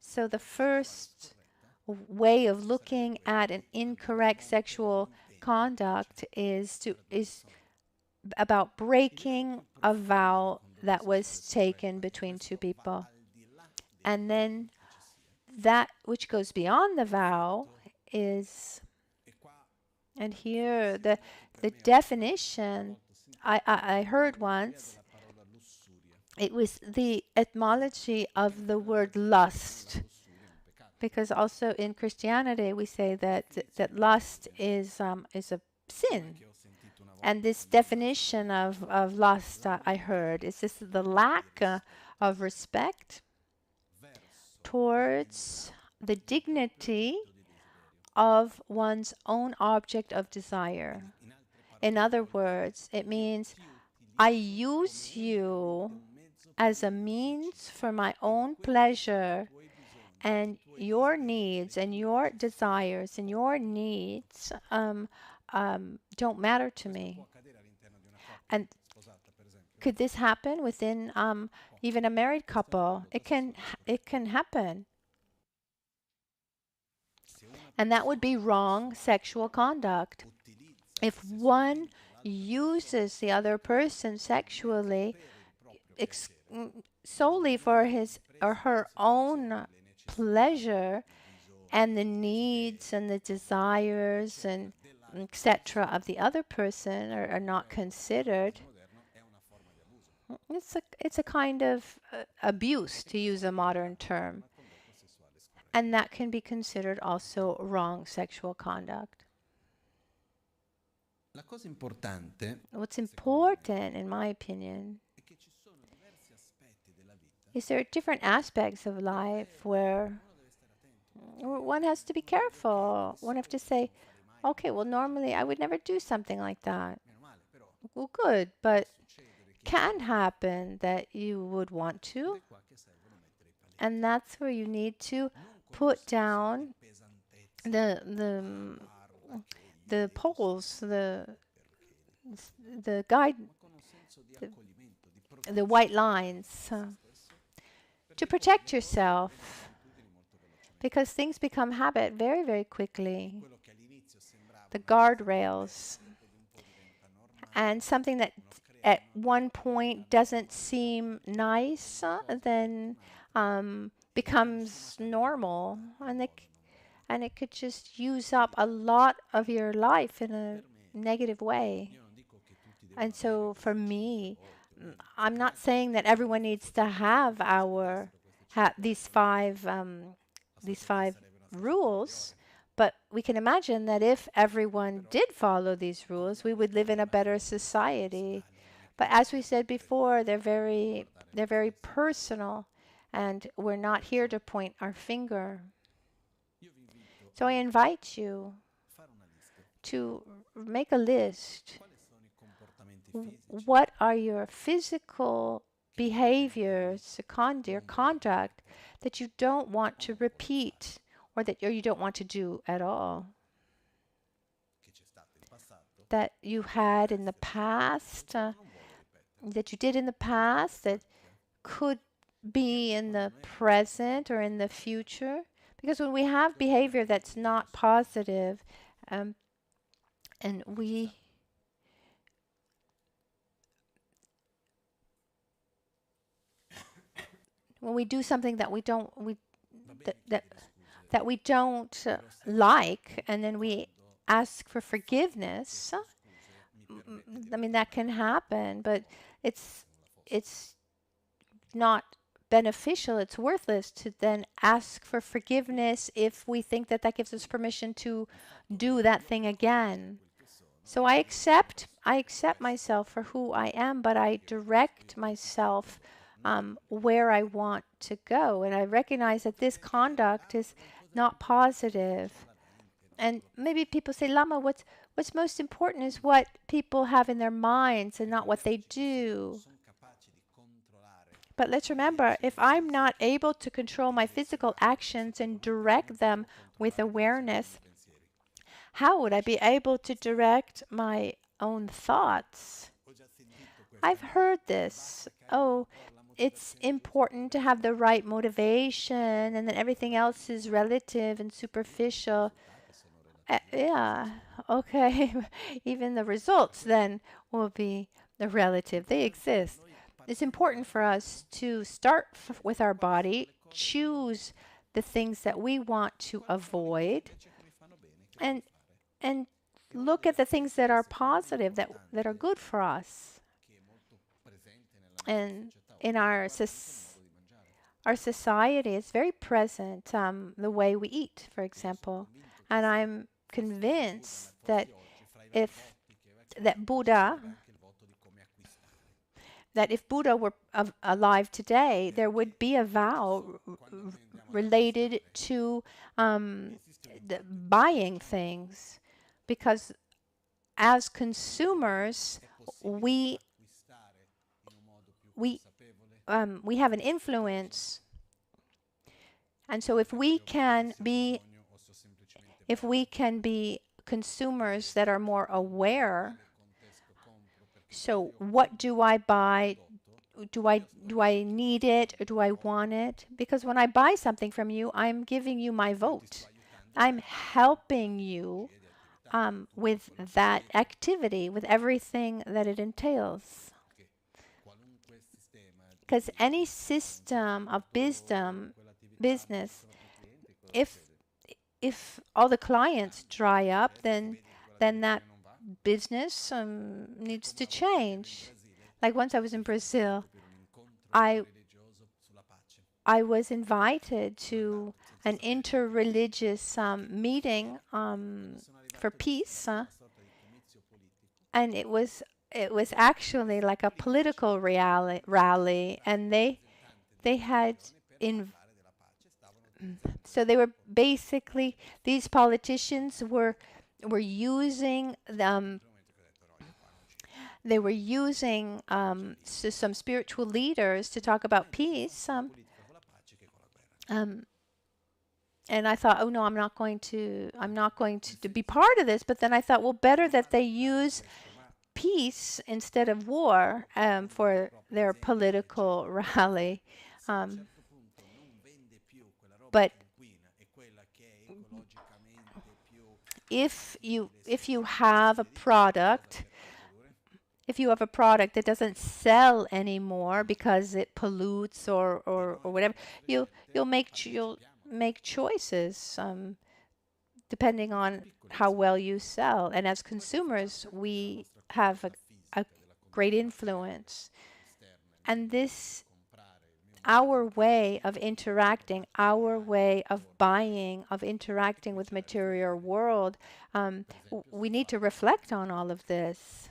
So the first way of looking at an incorrect sexual conduct is about breaking a vow that was taken between two people. And then that which goes beyond the vow is, and here the definition I heard once, it was the etymology of the word lust. Because also in Christianity we say that lust is a sin. And this definition of lust I heard is this the lack of respect towards the dignity of one's own object of desire. In other words, it means I use you as a means for my own pleasure, and your needs and your desires and your needs don't matter to me. And could this happen within even a married couple? It can happen. And that would be wrong sexual conduct. If one uses the other person sexually solely for his or her own pleasure, and the needs and the desires and etc. of the other person are not considered, it's a kind of abuse, to use a modern term. And that can be considered also wrong sexual conduct. What's important, in my opinion, is there are different aspects of life where one has to be careful. One has to say, okay, well, normally I would never do something like that. Well, good, but can happen that you would want to. And that's where you need to put down the poles, the guide, the white lines, to protect yourself, because things become habit very, very quickly. The guardrails, and something that at one point doesn't seem nice, then becomes normal, and it could just use up a lot of your life in a negative way. And so for me, I'm not saying that everyone needs to have these five rules, but we can imagine that if everyone did follow these rules, we would live in a better society. But as we said before, they're very personal, and we're not here to point our finger. So I invite you to make a list. What are your physical behaviors, your conduct, that you don't want to repeat, or you don't want to do at all? That you had in the past, that you did in the past, that could be in the present or in the future. Because when we have behavior that's not positive, and when we do something that we don't like, and then we ask for forgiveness, I mean, that can happen, but it's not beneficial. It's worthless to then ask for forgiveness if we think that gives us permission to do that thing again. So I accept myself for who I am, but I direct myself where I want to go, and I recognize that this conduct is not positive. And maybe people say, Lama, what's most important is what people have in their minds and not what they do. But let's remember, if I'm not able to control my physical actions and direct them with awareness, how would I be able to direct my own thoughts? I've heard this. Oh, it's important to have the right motivation, and then everything else is relative and superficial. Yeah, okay. Even the results then will be the relative. They exist. It's important for us to start with our body, choose the things that we want to avoid, and look at the things that are positive, that are good for us. And in our society, it's very present, the way we eat, for example. And I'm convinced that if Buddha were alive today, there would be a vow related to buying things, because as consumers, we have an influence, and so if we can be consumers that are more aware. So what do I buy? Do I need it, or do I want it? Because when I buy something from you, I'm giving you my vote. I'm helping you with that activity, with everything that it entails. Because any system of business, if all the clients dry up, then then that business needs to change. Like once I was in Brazil, I I was invited to an interreligious meeting for peace, and it was actually like a political rally, and they had in so they were basically these politicians were using they were using some spiritual leaders to talk about peace. Um, and I thought, oh no, I'm not going to be part of this. But then I thought, well, better that they use peace instead of war for their political rally. Um, but if you have a product that doesn't sell anymore because it pollutes or whatever, you'll make choices depending on how well you sell. And as consumers, we have a great influence. And this, our way of interacting, our way of buying, of interacting with material world, we need to reflect on all of this.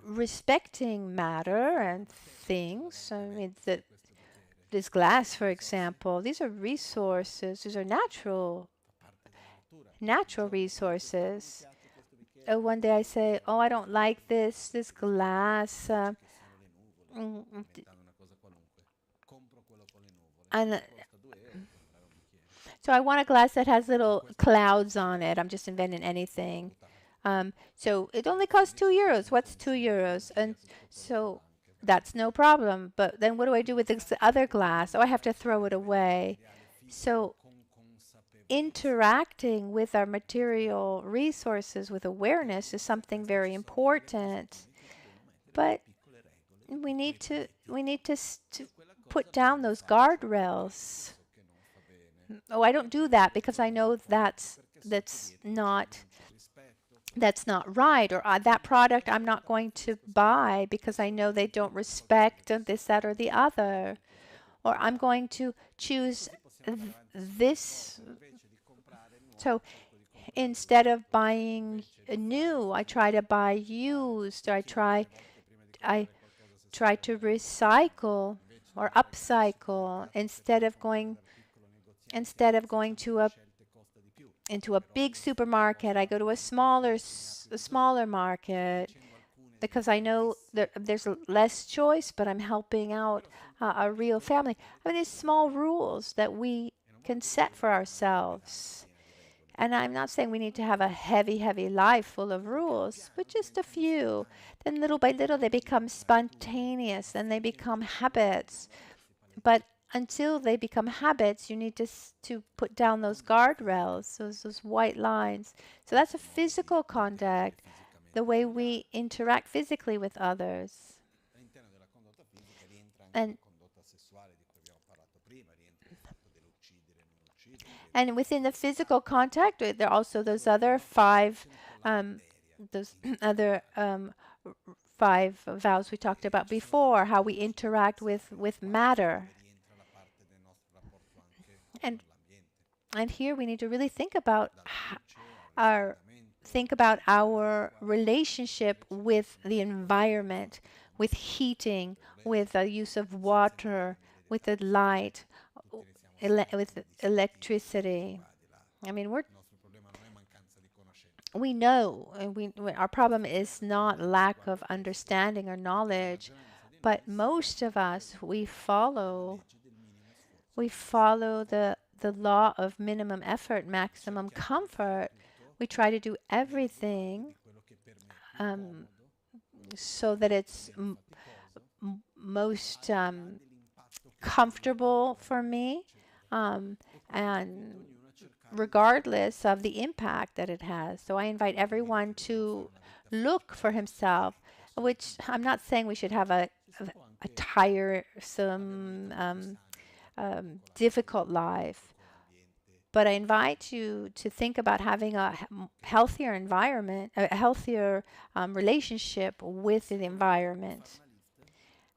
Respecting matter and things. I mean, this glass, for example, these are resources. These are natural resources. One day I say, "Oh, I don't like this glass," and so I want a glass that has little clouds on it. I'm just inventing anything. So it only costs €2. What's €2? And so that's no problem. But then what do I do with this other glass? Oh, I have to throw it away. So interacting with our material resources with awareness is something very important. But we need to put down those guardrails. Oh, I don't do that because I know that's not right, or that product I'm not going to buy because I know they don't respect this, that, or the other, or I'm going to choose this. So instead of buying new, I try to buy used. I try to recycle or upcycle instead of going to into a big supermarket. I go to a smaller market because I know there's less choice, but I'm helping out a real family. I mean, there's small rules that we can set for ourselves. And I'm not saying we need to have a heavy, heavy life full of rules, but just a few. Then little by little they become spontaneous and they become habits. But until they become habits, you need to put down those guardrails, those white lines. So that's a physical contact, the way we interact physically with others. And within the physical contact, there are also those other other five vows we talked about before, how we interact with matter. And here we need to really think about our relationship with the environment, with heating, with the use of water, with the light, with electricity. I mean, we know, and our problem is not lack of understanding or knowledge, but most of us, we follow the law of minimum effort, maximum comfort. We try to do everything so that it's most comfortable for me, and regardless of the impact that it has. So I invite everyone to look for himself, which I'm not saying we should have a tiresome, difficult life, But I invite you to think about having a healthier environment, a healthier relationship with the environment.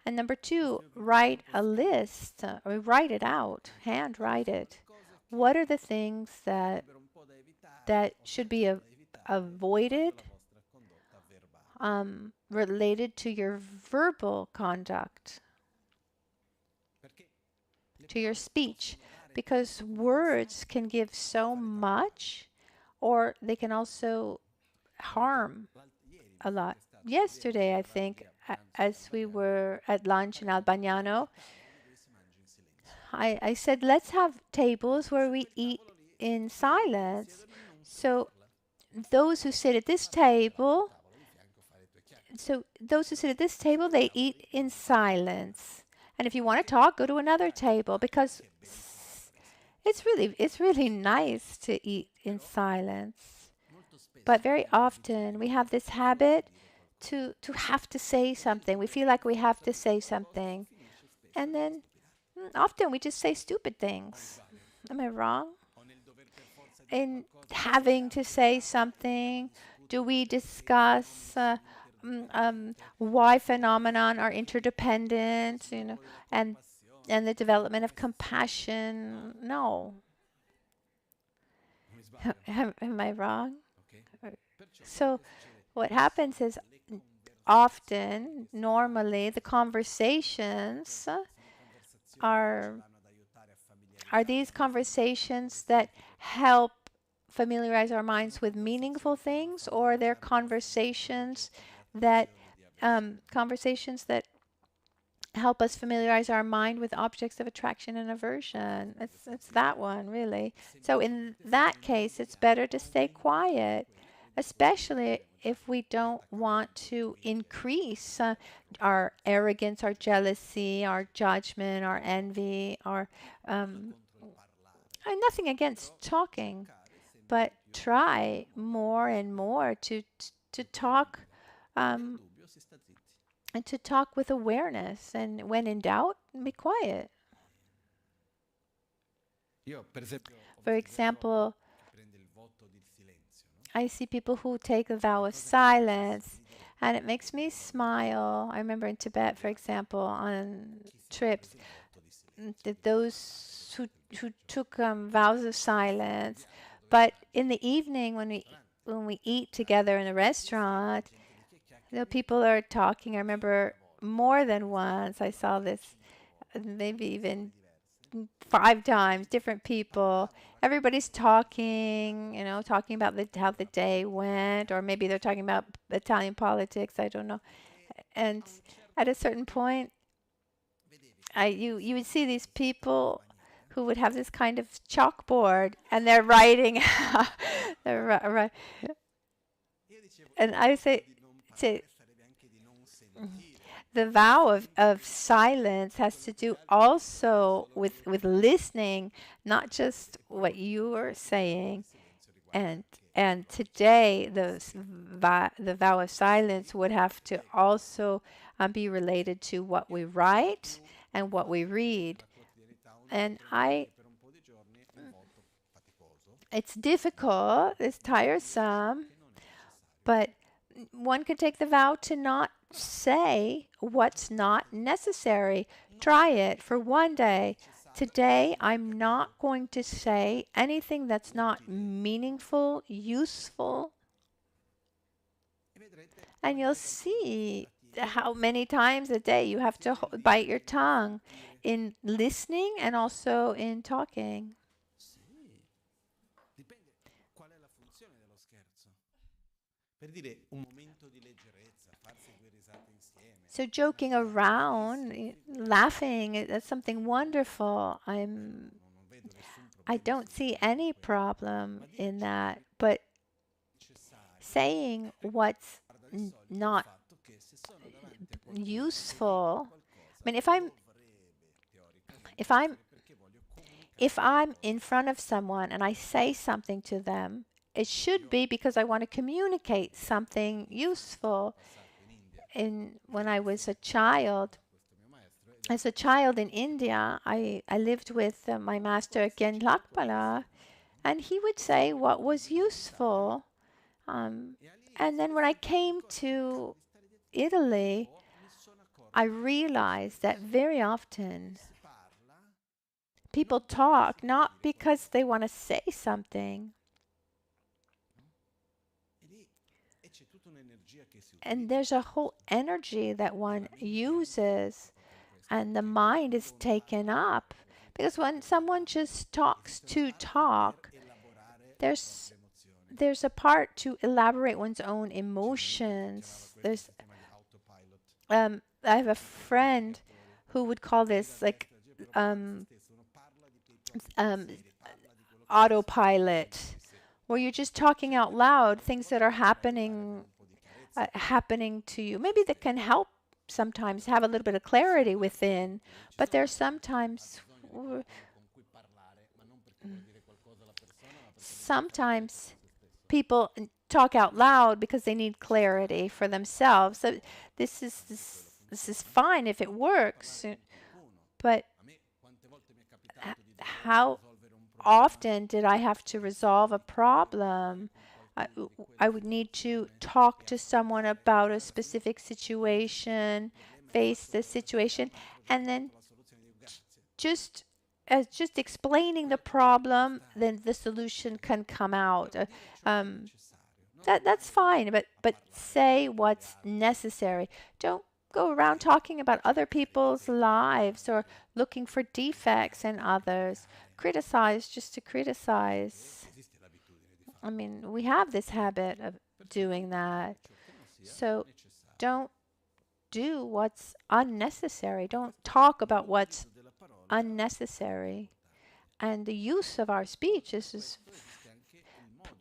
And number two, write a list, or write it out, hand write it. What are the things that should be avoided related to your verbal conduct, to your speech? Because words can give so much, or they can also harm a lot. Yesterday, I think, as we were at lunch in Albagnano, I said, let's have tables where we eat in silence. So those who sit at this table, they eat in silence. And if you want to talk, go to another table, because it's really nice to eat in silence. But very often we have this habit to have to say something. We feel like we have to say something. And then often we just say stupid things. Am I wrong? In having to say something, do we discuss why phenomenon are interdependent, and the development of compassion? No. Am I wrong? So what happens is often, normally, the conversations are these conversations that help familiarize our minds with meaningful things, or they're conversations that help us familiarize our mind with objects of attraction and aversion? It's that one, really. So in that case, it's better to stay quiet, especially if we don't want to increase our arrogance, our jealousy, our judgment, our envy, and nothing against talking, but try more and more to talk, and to talk with awareness. And when in doubt, be quiet. For example, I see people who take a vow of silence, and it makes me smile. I remember in Tibet, for example, on trips, that those who took vows of silence, but in the evening when we eat together in a restaurant, people are talking. I remember more than once I saw this, maybe even 5 times, different people. Everybody's talking, talking about how the day went, or maybe they're talking about Italian politics. I don't know. And at a certain point, you would see these people who would have this kind of chalkboard, and they're writing. And I say, the vow of silence has to do also with listening, not just what you are saying. And today, the vow of silence would have to also be related to what we write and what we read. And it's difficult, it's tiresome, but one could take the vow to not say what's not necessary. Try it for one day. Today, I'm not going to say anything that's not meaningful, useful. And you'll see how many times a day you have to bite your tongue in listening and also in talking. So joking around, laughing, that's something wonderful. I don't see any problem in that, but saying what's not useful. I mean, if I'm in front of someone and I say something to them, it should be because I want to communicate something useful. When I was a child, in India, I lived with my master Gangchen, and he would say what was useful. And then when I came to Italy, I realized that very often people talk not because they want to say something, and there's a whole energy that one uses, and the mind is taken up. Because when someone just talks to talk, there's a part to elaborate one's own emotions. I have a friend who would call this like um, autopilot, where you're just talking out loud things that are happening to you. Maybe that can help sometimes have a little bit of clarity within, but there's sometimes people talk out loud because they need clarity for themselves. So this is fine if it works, but how often did I have to resolve a problem? I would need to talk to someone about a specific situation, face the situation, and then just explaining the problem, then the solution can come out. That's fine, but say what's necessary. Don't go around talking about other people's lives or looking for defects in others. Criticize just to criticize. I mean, we have this habit of doing that. So don't do what's unnecessary. Don't talk about what's unnecessary. And the use of our speech is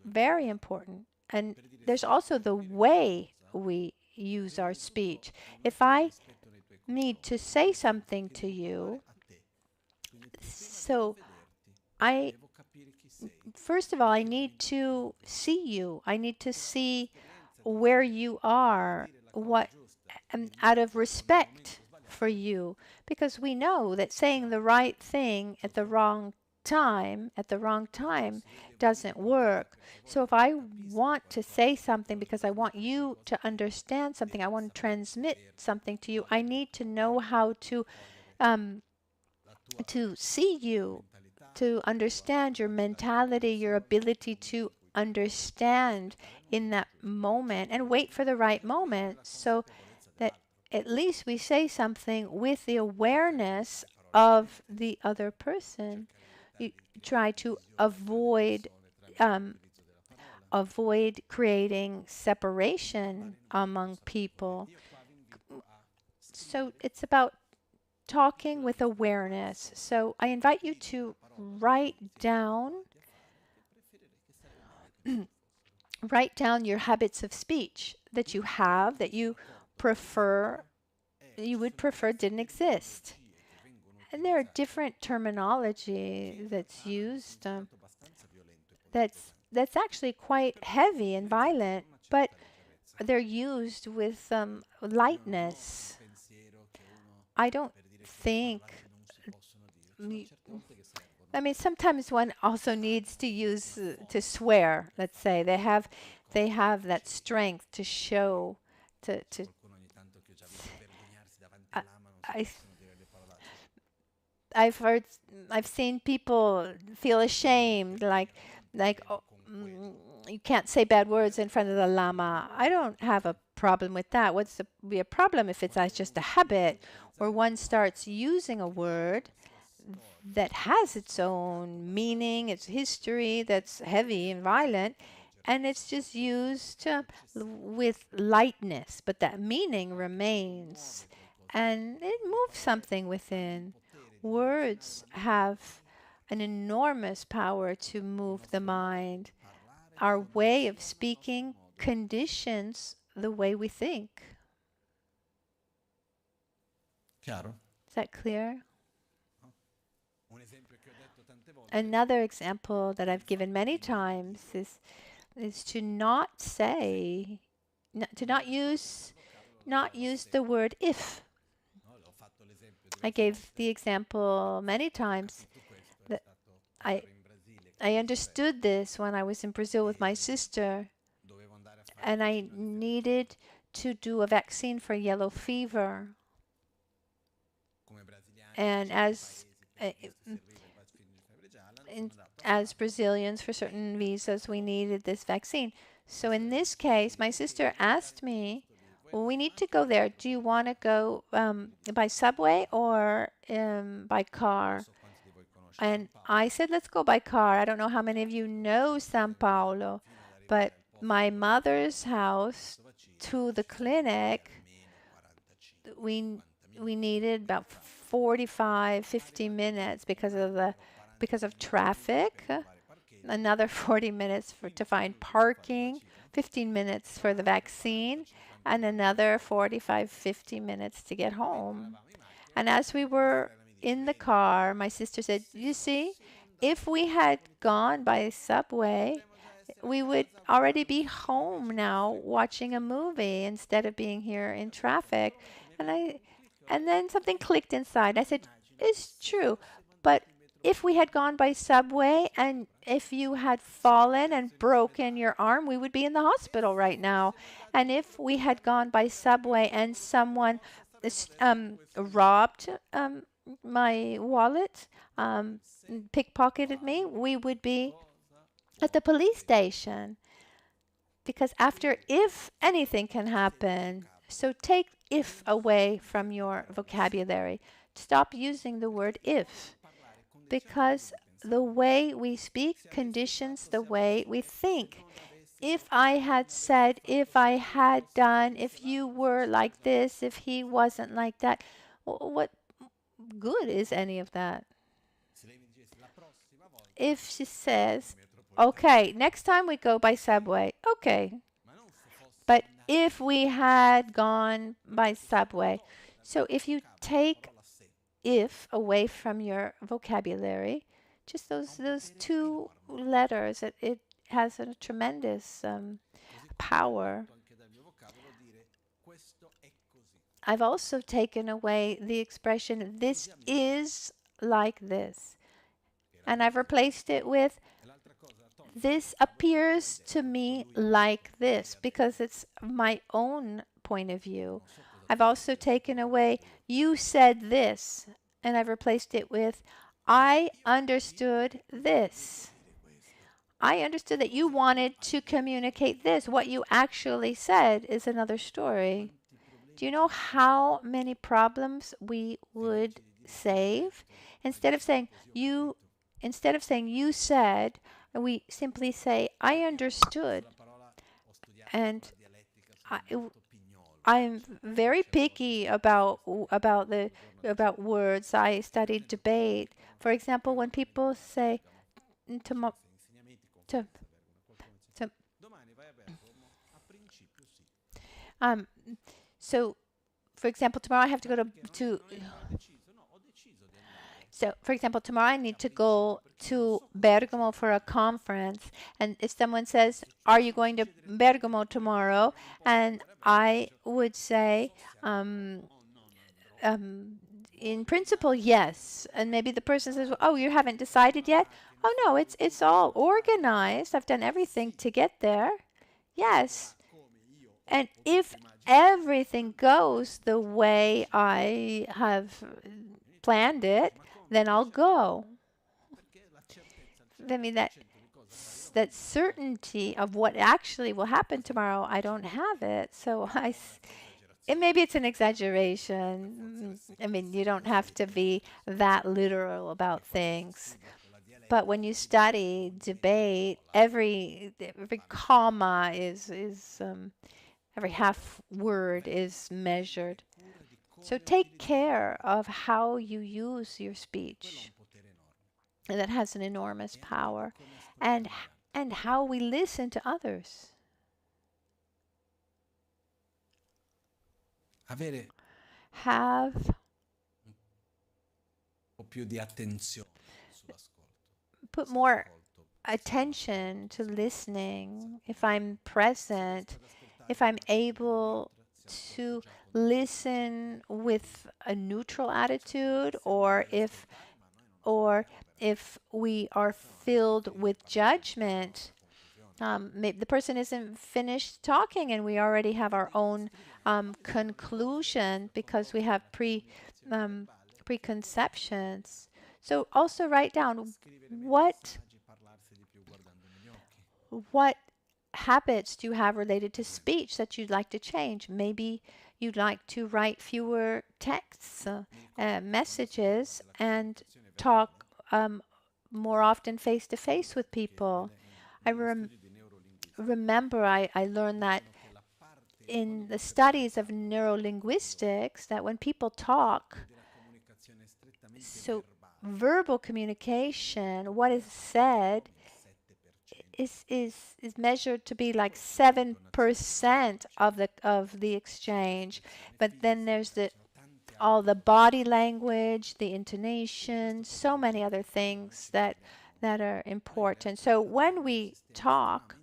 very important. And there's also the way we use our speech. If I need to say something to you, so first of all, I need to see you. I need to see where you are, out of respect for you, because we know that saying the right thing at the wrong time doesn't work. So if I want to say something because I want you to understand something, I want to transmit something to you, I need to know how to see you, to understand your mentality, your ability to understand in that moment, and wait for the right moment so that at least we say something with the awareness of the other person. You try to avoid creating separation among people. So it's about talking with awareness. So I invite you to write down your habits of speech that you have, that you would prefer didn't exist. And there are different terminology that's used that's actually quite heavy and violent, but they're used with lightness. I don't think. I mean, sometimes one also needs to use to swear. Let's say they have that strength to show to. I, I've seen people feel ashamed, like oh, you can't say bad words in front of the Lama. I don't have a problem with that. What's be a problem if it's just a habit, or one starts using a word that has its own meaning, its history, that's heavy and violent, and it's just used with lightness, but that meaning remains, and it moves something within. Words have an enormous power to move the mind. Our way of speaking conditions the way we think. Chiaro? Is that clear? Another example that I've given many times is to not say, to not use the word if. I gave the example many times that I understood this when I was in Brazil with my sister, and I needed to do a vaccine for yellow fever. And as Brazilians, for certain visas, we needed this vaccine. So in this case, my sister asked me, well, we need to go there. Do you want to go by subway or by car? And I said, let's go by car. I don't know how many of you know São Paulo, but my mother's house to the clinic, we needed about 45, 50 minutes because of traffic. Another 40 minutes to find parking, 15 minutes for the vaccine, and another 45, 50 minutes to get home. And as we were in the car, my sister said, you see, if we had gone by subway, we would already be home now watching a movie instead of being here in traffic. And then something clicked inside. I said, it's true, but if we had gone by subway and if you had fallen and broken your arm, we would be in the hospital right now. And if we had gone by subway and someone robbed my wallet, pickpocketed me, we would be at the police station. Because after if, anything can happen. So take if away from your vocabulary. Stop using the word if, because the way we speak conditions the way we think. If I had said, if I had done, if you were like this, if he wasn't like that, what good is any of that? If she says, okay, next time we go by subway, okay. But if we had gone by subway, so if you take if away from your vocabulary, just those two letters, it has a tremendous power. I've also taken away the expression, this is like this. And I've replaced it with, this appears to me like this, because it's my own point of view. I've also taken away, you said this, and I've replaced it with, I understood this. I understood that you wanted to communicate this. What you actually said is another story. Do you know how many problems we would save? Instead of saying you said, we simply say, I understood. And I'm very picky about words. I studied debate. For example, when people say so for example, tomorrow I have to go to So, for example, tomorrow I need to go to Bergamo for a conference. And if someone says, are you going to Bergamo tomorrow? And I would say, in principle, yes. And maybe the person says, oh, you haven't decided yet? Oh, no, it's all organized. I've done everything to get there. Yes. And if everything goes the way I have planned it, then I'll go. I mean, that certainty of what actually will happen tomorrow, I don't have it. So maybe it's an exaggeration. I mean, you don't have to be that literal about things. But when you study debate, every comma is every half word is measured. So take care of how you use your speech. And that has an enormous power. And how we listen to others. Have put more attention to listening. If I'm present, if I'm able to listen with a neutral attitude, or if or if we are filled with judgment. Maybe the person isn't finished talking and we already have our own conclusion because we have preconceptions. So also write down what habits do you have related to speech that you'd like to change. Maybe you'd like to write fewer texts, messages, and talk more often face to face with people. I remember I learned that in the studies of neurolinguistics that when people talk, so verbal communication, what is said, is measured to be like 7% of the exchange, but then there's all the body language, the intonation, so many other things that are important. So when we talk,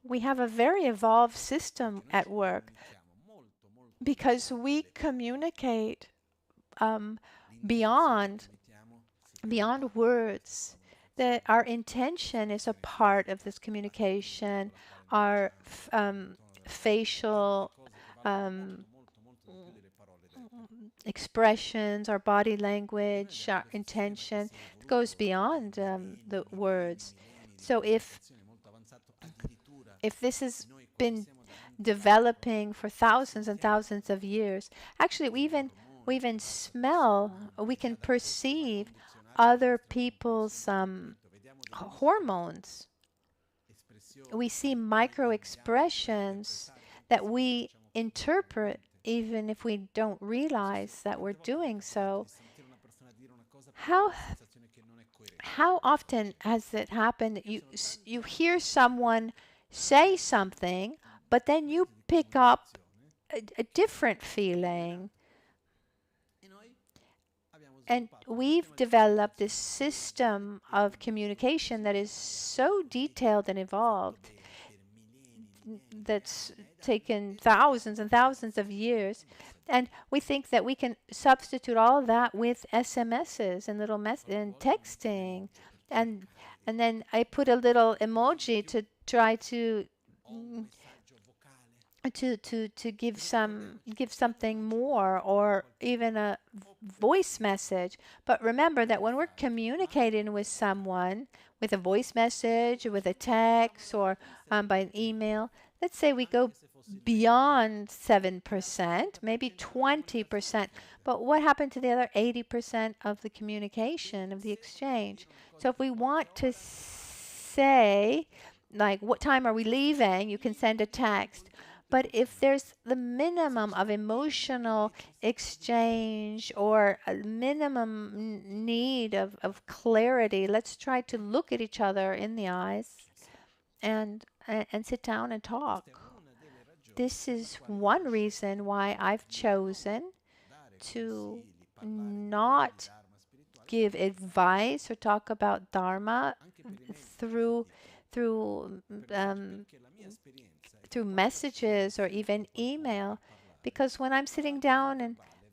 we have a very evolved system at work because we communicate beyond words. That our intention is a part of this communication. Our facial expressions, our body language, our intention goes beyond the words. So if this has been developing for thousands and thousands of years, actually we even smell, we can perceive other people's hormones. We see micro expressions that we interpret even if we don't realize that we're doing so. How often has it happened that you hear someone say something, but then you pick up a different feeling? And we've developed this system of communication that is so detailed and evolved, that's taken thousands and thousands of years. And we think that we can substitute all of that with SMSs and little and texting. And then I put a little emoji to try to give something more, or even a voice message. But remember that when we're communicating with someone with a voice message or with a text or by an email, let's say we go beyond 7%, maybe 20%, but what happened to the other 80% of the communication, of the exchange? So if we want to say, like, what time are we leaving, you can send a text. But if there's the minimum of emotional exchange or a minimum need of clarity, let's try to look at each other in the eyes and sit down and talk. This is one reason why I've chosen to not give advice or talk about Dharma through messages or even email, because when I'm sitting down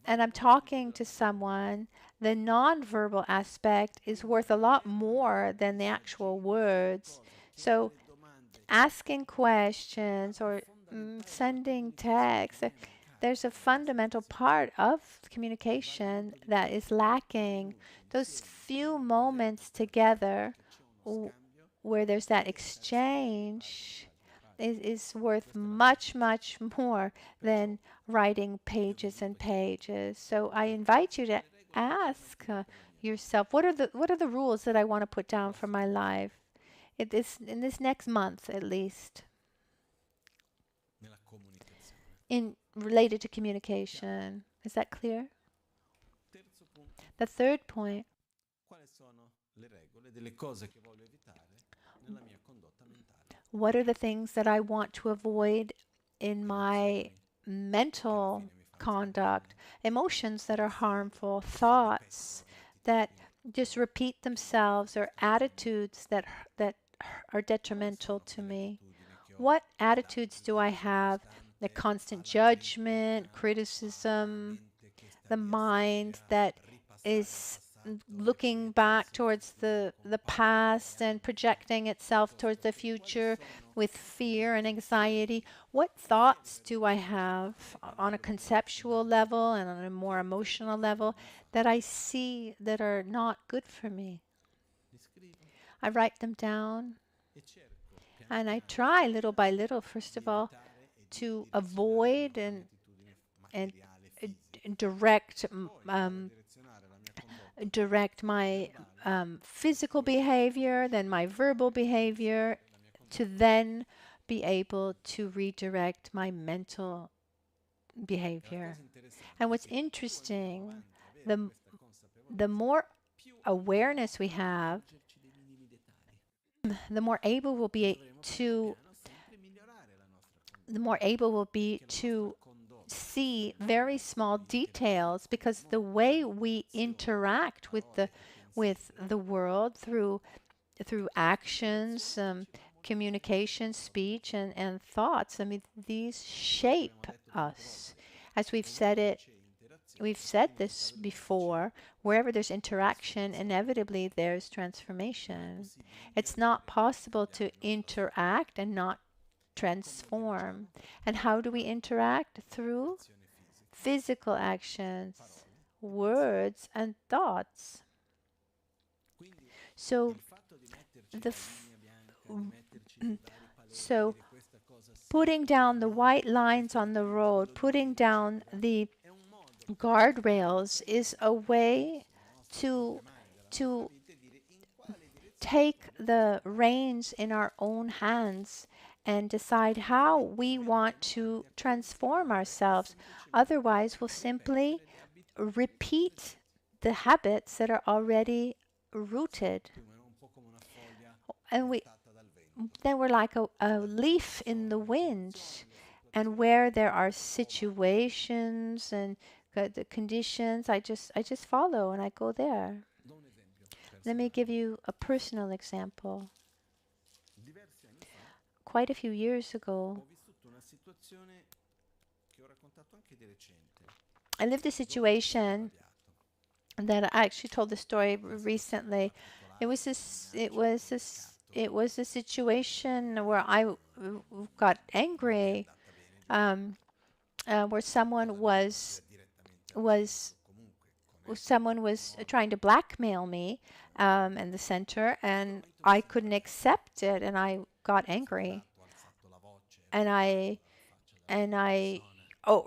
and I'm talking to someone, the nonverbal aspect is worth a lot more than the actual words. So asking questions or sending texts, there's a fundamental part of communication that is lacking. Those few moments together where there's that exchange is worth much, much more than writing pages and pages. So I invite you to ask yourself, what are the rules that I want to put down for my life in this next month, at least, in related to communication? Is that clear? The third point. What are the things that I want to avoid in my mental conduct? Emotions that are harmful, thoughts that just repeat themselves, or attitudes that are detrimental to me. What attitudes do I have? The constant judgment, criticism, the mind that is looking back towards the past and projecting itself towards the future with fear and anxiety. What thoughts do I have on a conceptual level and on a more emotional level that I see that are not good for me? I write them down and I try little by little, first of all, to avoid and direct direct my physical behavior, then my verbal behavior, to then be able to redirect my mental behavior. And what's interesting, the more awareness we have, the more able we'll be to see very small details, because the way we interact with the world through actions, communication, speech, and thoughts. I mean, these shape us. As we've said this before, wherever there's interaction, inevitably there's transformation. It's not possible to interact and not transform. And how do we interact? Through physical actions, words, and thoughts. So so putting down the white lines on the road, putting down the guardrails, is a way to take the reins in our own hands and decide how we want to transform ourselves. Otherwise, we'll simply repeat the habits that are already rooted. And then we're like a leaf in the wind. And where there are situations and the conditions, I just follow and I go there. Let me give you a personal example. Quite a few years ago, I lived a situation that I actually told the story recently. It was a situation where I got angry, where someone was trying to blackmail me in the center, and I couldn't accept it, and I got angry, and I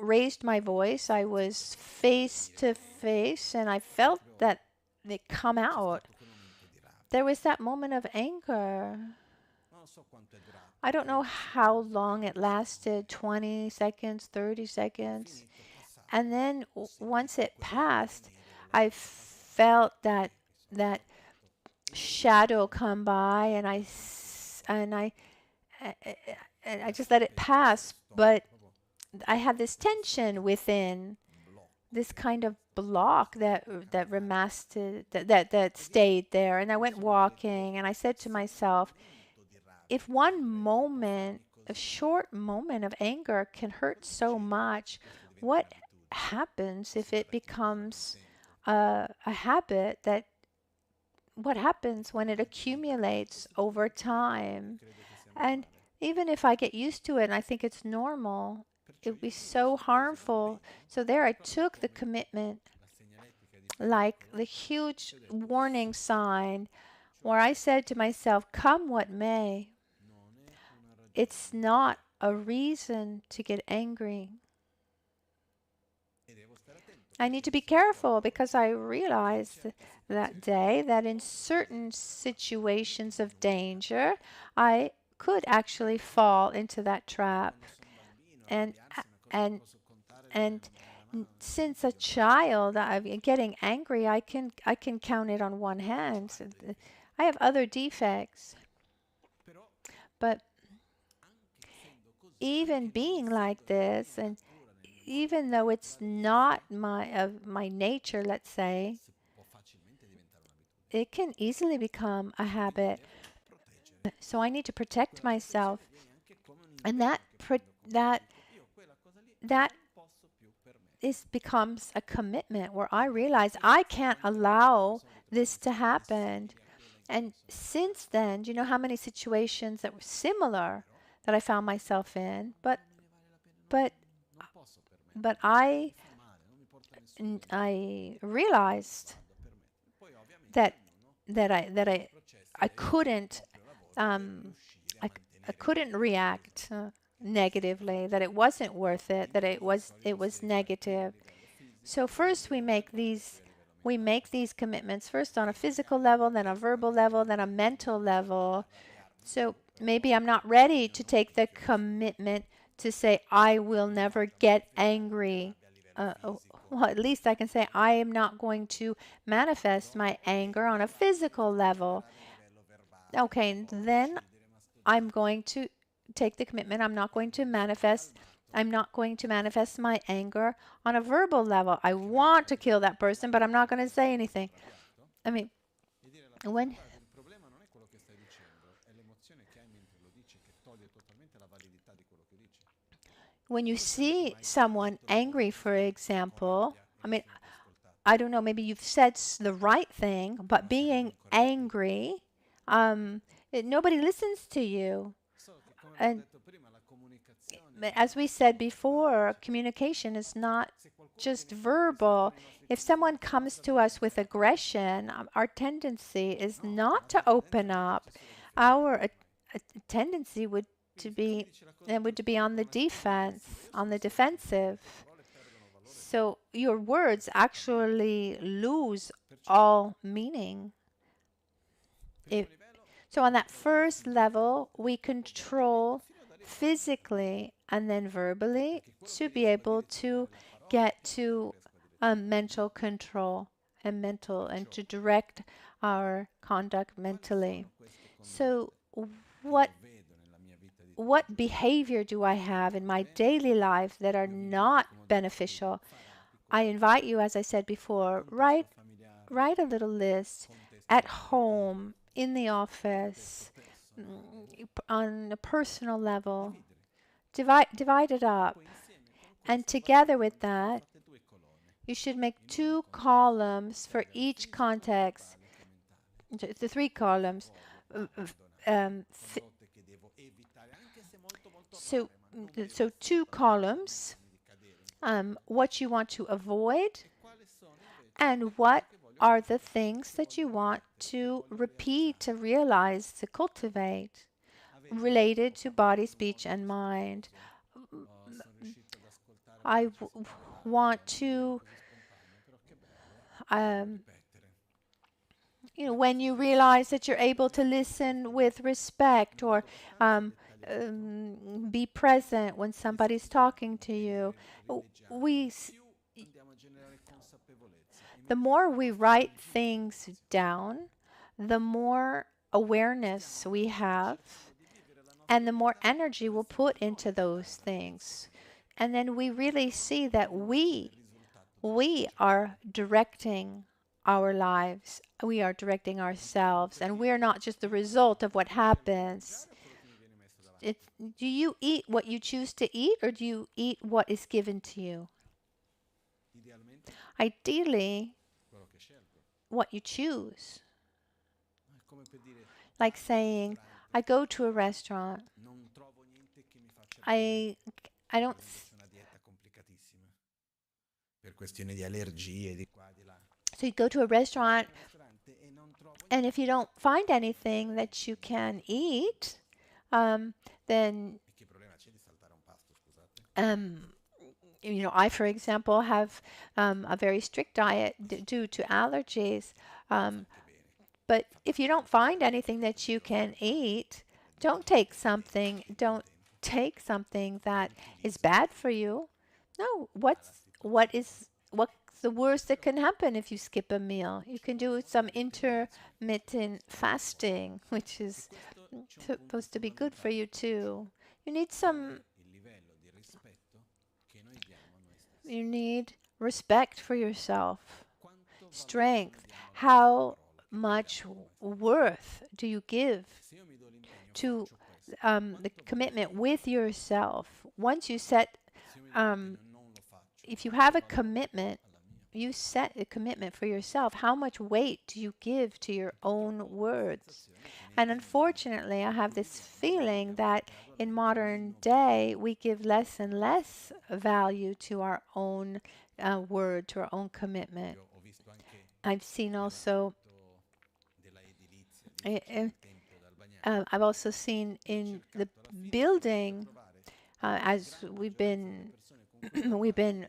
raised my voice. I was face to face, and I felt that it come out. There was that moment of anger. I don't know how long it lasted, 20 seconds, 30 seconds. And then once it passed, I felt that shadow come by, and I just let it pass. But I had this tension within, this kind of block that stayed there. And I went walking, and I said to myself, if one moment, a short moment of anger can hurt so much, what happens if it becomes a habit? What happens when it accumulates over time? And even if I get used to it and I think it's normal, it would be so harmful. So there I took the commitment, like the huge warning sign, where I said to myself, come what may, it's not a reason to get angry. I need to be careful, because I realized that day that in certain situations of danger, I could actually fall into that trap. And since a child, I'm getting angry, I can count it on one hand. I have other defects, but even being like this, and even though it's not my nature, let's say, it can easily become a habit. So I need to protect myself, and that becomes a commitment where I realize I can't allow this to happen. And since then, do you know how many situations that were similar that I found myself in? But but I realized that I couldn't I, I couldn't react negatively, that it wasn't worth it, that it was negative. So first we make these commitments first on a physical level, then a verbal level, then a mental level. So maybe I'm not ready to take the commitment to say I will never get angry. Well, at least I can say I am not going to manifest my anger on a physical level. Okay, and then I'm going to take the commitment. I'm not going to manifest my anger on a verbal level. I want to kill that person, but I'm not going to say anything. I mean, when when you see someone angry, for example, I mean, I don't know, maybe you've said the right thing, but being angry, nobody listens to you. And as we said before, communication is not just verbal. If someone comes to us with aggression, our tendency is not to open up. Our tendency would to be on the defense, on the defensive. So your words actually lose all meaning. So on that first level, we control physically and then verbally to be able to get to mental control and to direct our conduct mentally. So what behavior do I have in my daily life that are not beneficial? I invite you, as I said before, write a little list at home, in the office, on a personal level. Divide it up. And together with that, you should make 2 columns for each context. The 3 columns. So 2 columns, what you want to avoid and what are the things that you want to repeat, to realize, to cultivate, related to body, speech, and mind. I want to, when you realize that you're able to listen with respect or be present when somebody's talking to you. The more we write things down, the more awareness we have, and the more energy we'll put into those things. And then we really see that we are directing our lives. We are directing ourselves, and we are not just the result of what happens. Do you eat what you choose to eat, or do you eat what is given to you? Ideally, what you choose. Like saying, I go to a restaurant. I don't. So you go to a restaurant, and if you don't find anything that you can eat, then I, for example, have a very strict diet due to allergies. But if you don't find anything that you can eat, don't take something that is bad for you. No, what's the worst that can happen if you skip a meal? You can do some intermittent fasting, which is supposed to be good for you too. You need respect for yourself, strength. How much worth do you give to the commitment with yourself? Once you set if you have a commitment, you set a commitment for yourself. How much weight do you give to your own words? And unfortunately, I have this feeling that in modern day, we give less and less value to our own word, to our own commitment. I've seen also, I've also seen in the building, as we've been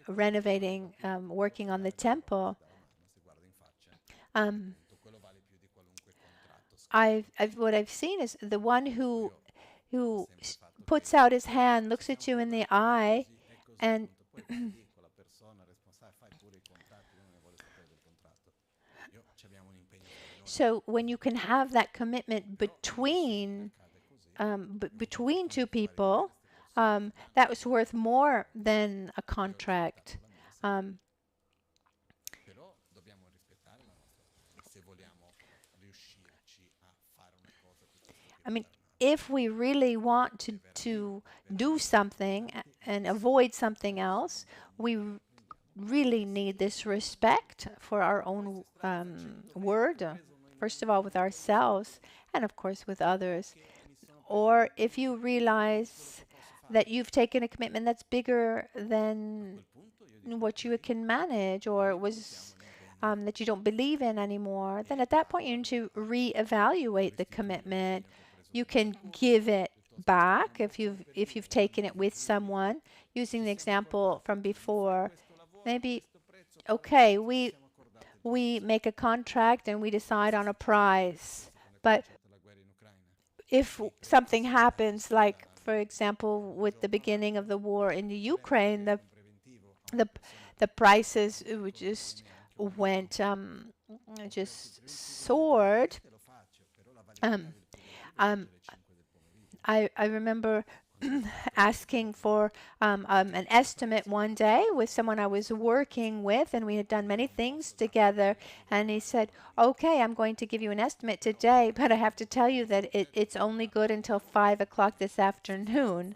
renovating, working on the temple. Um, what I've seen is the one who puts out his hand, looks at you in the eye, and so when you can have that commitment between two people, that was worth more than a contract. Um, I mean, if we really want to do something and avoid something else, we really need this respect for our own word, first of all with ourselves, and of course with others. Or if you realize that you've taken a commitment that's bigger than what you can manage, or was that you don't believe in anymore, then at that point you need to reevaluate the commitment. You can give it back if you've taken it with someone. Using the example from before, maybe okay, we make a contract and we decide on a price, but if something happens, like for example with the beginning of the war in the Ukraine, the the prices just went just soared. Um, um, I remember asking for an estimate one day with someone I was working with, and we had done many things together. And he said, "Okay, I'm going to give you an estimate today, but I have to tell you that it's only good until 5 o'clock this afternoon,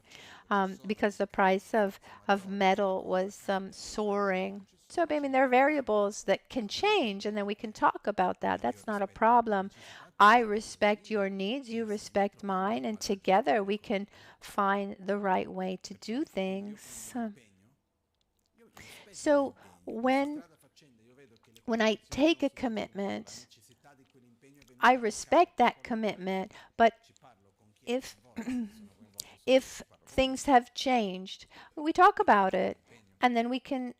because the price of metal was soaring." So, I mean, there are variables that can change, and then we can talk about that. That's not a problem. I respect your needs, you respect mine, and together we can find the right way to do things. So when I take a commitment, I respect that commitment, but if if things have changed, we talk about it, and then we can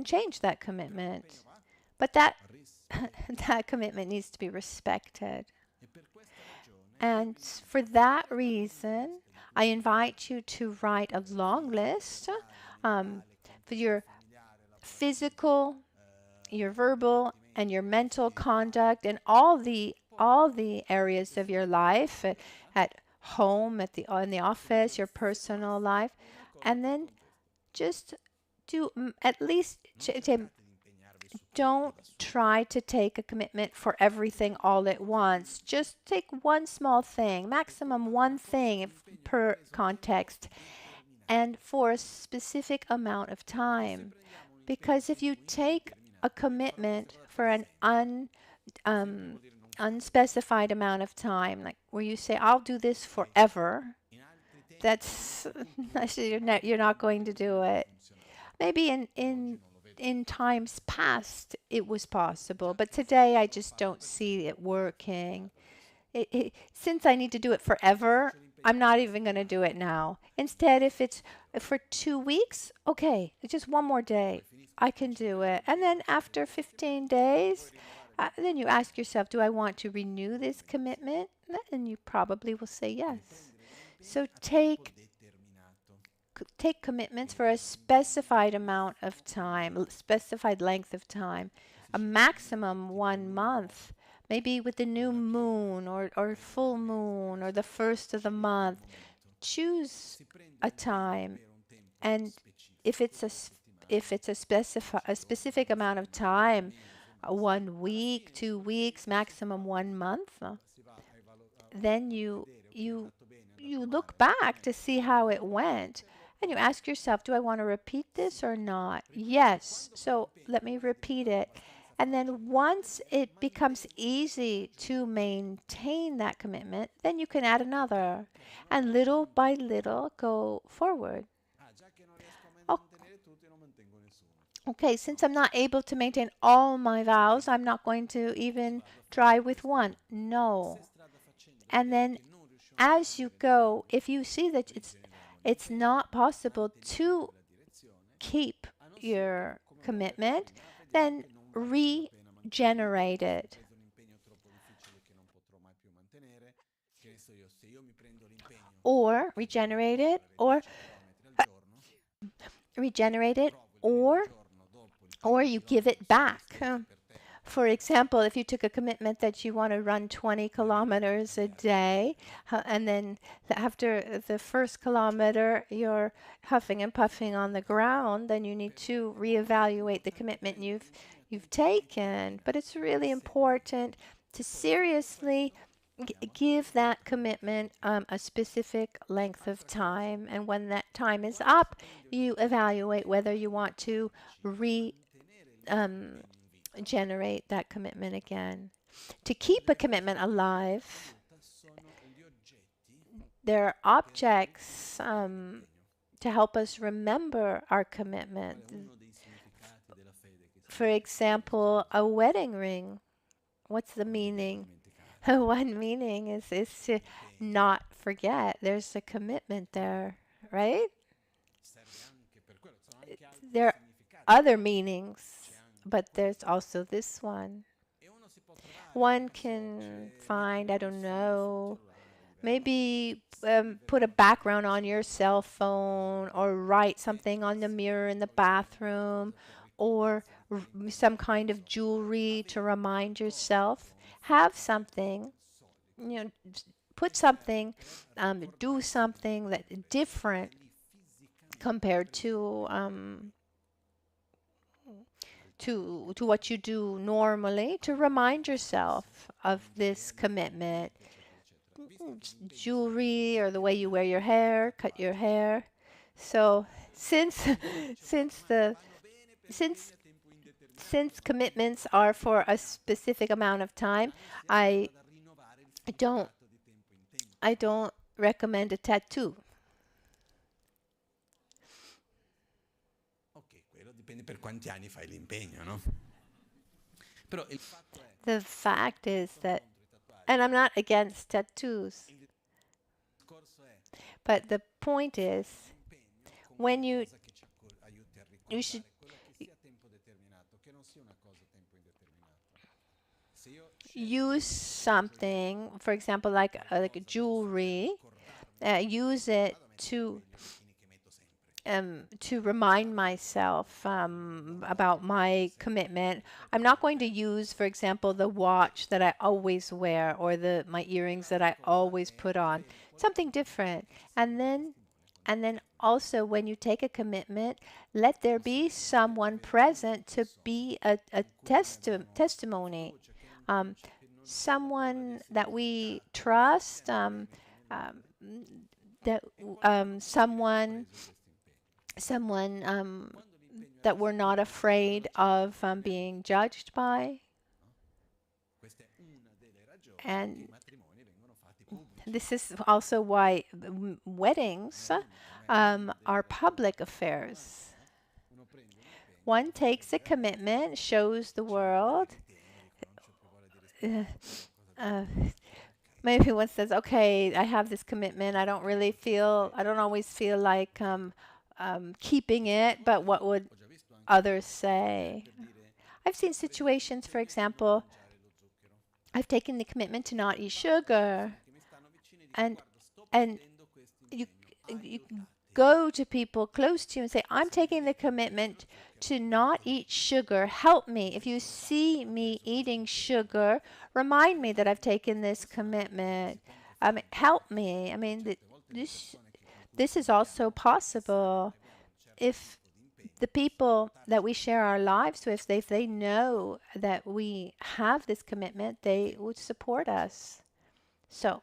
change that commitment. But that that commitment needs to be respected. And for that reason, I invite you to write a long list for your physical, your verbal, and your mental conduct, and all the areas of your life, at home, in the office, your personal life, and then just do at least don't try to take a commitment for everything all at once. Just take one small thing, maximum one thing per context, and for a specific amount of time. Because if you take a commitment for an unspecified amount of time, like where you say, I'll do this forever, that's you're not going to do it. Maybe in times past it was possible, but today I just don't see it working. Since I need to do it forever, I'm not even going to do it now. Instead, if it's for 2 weeks, okay, just one more day, I can do it. And then after 15 days, then you ask yourself, do I want to renew this commitment? And you probably will say yes. So take commitments for a specified amount of time, specified length of time, a maximum 1 month, maybe with the new moon or full moon or the first of the month. Choose a time, and if it's a specific amount of time, 1 week, 2 weeks, maximum 1 month, then you look back to see how it went. And you ask yourself, do I want to repeat this or not? Yes. So let me repeat it. And then once it becomes easy to maintain that commitment, then you can add another. And little by little go forward. Okay, since I'm not able to maintain all my vows, I'm not going to even try with one. No. And then as you go, if you see that it's not possible to keep your commitment, then regenerate it. Or regenerate it, or regenerate it, or you give it back. For example, if you took a commitment that you want to run 20 kilometers a day, and then after the first kilometer you're huffing and puffing on the ground, then you need to reevaluate the commitment you've taken. But it's really important to seriously give that commitment a specific length of time, and when that time is up, you evaluate whether you want to generate that commitment again. To keep a commitment alive, there are objects to help us remember our commitment. For example, a wedding ring. What's the meaning? One meaning is to not forget. There's a commitment there, right? There are other meanings, but there's also this one. One can find, I don't know, maybe put a background on your cell phone, or write something on the mirror in the bathroom, or some kind of jewelry to remind yourself. Have something, put something, do something that different compared to what you do normally, to remind yourself of this commitment. Jewelry, or the way you wear your hair, cut your hair. So since commitments are for a specific amount of time, I don't recommend a tattoo. The fact is that, and I'm not against tattoos, but the point is, when you should use something, for example, like jewelry, use it to remind myself about my commitment. I'm not going to use, for example, the watch that I always wear, or my earrings that I always put on. Something different. And then also, when you take a commitment, let there be someone present to be a testimony. Someone that we trust, someone that we're not afraid of being judged by. And this is also why weddings are public affairs. One takes a commitment, shows the world. Maybe one says, okay, I have this commitment. I don't always feel like keeping it, but what would others say? I've seen situations, for example, I've taken the commitment to not eat sugar, and you go to people close to you and say, I'm taking the commitment to not eat sugar. Help me. If you see me eating sugar, remind me that I've taken this commitment. Help me. I mean, this is also possible. If the people that we share our lives with, if they know that we have this commitment, they would support us. So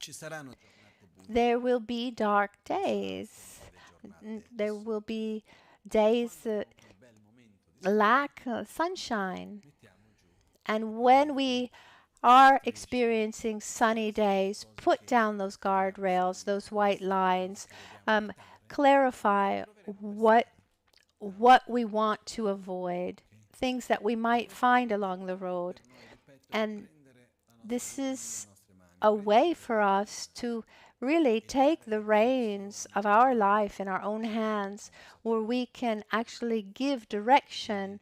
Ci saranno giornate buie, There will be dark saranno days. delle giornate There will be days that un bel momento di lack sunshine. mettiamo giù And when we are experiencing sunny days, put down those guardrails, those white lines, um, clarify what we want to avoid, things that we might find along the road. noi, ripeto, And prendere la nostra this vita is nelle nostre mani, a way for us to really take the reins of our life in our own hands, where we can actually give direction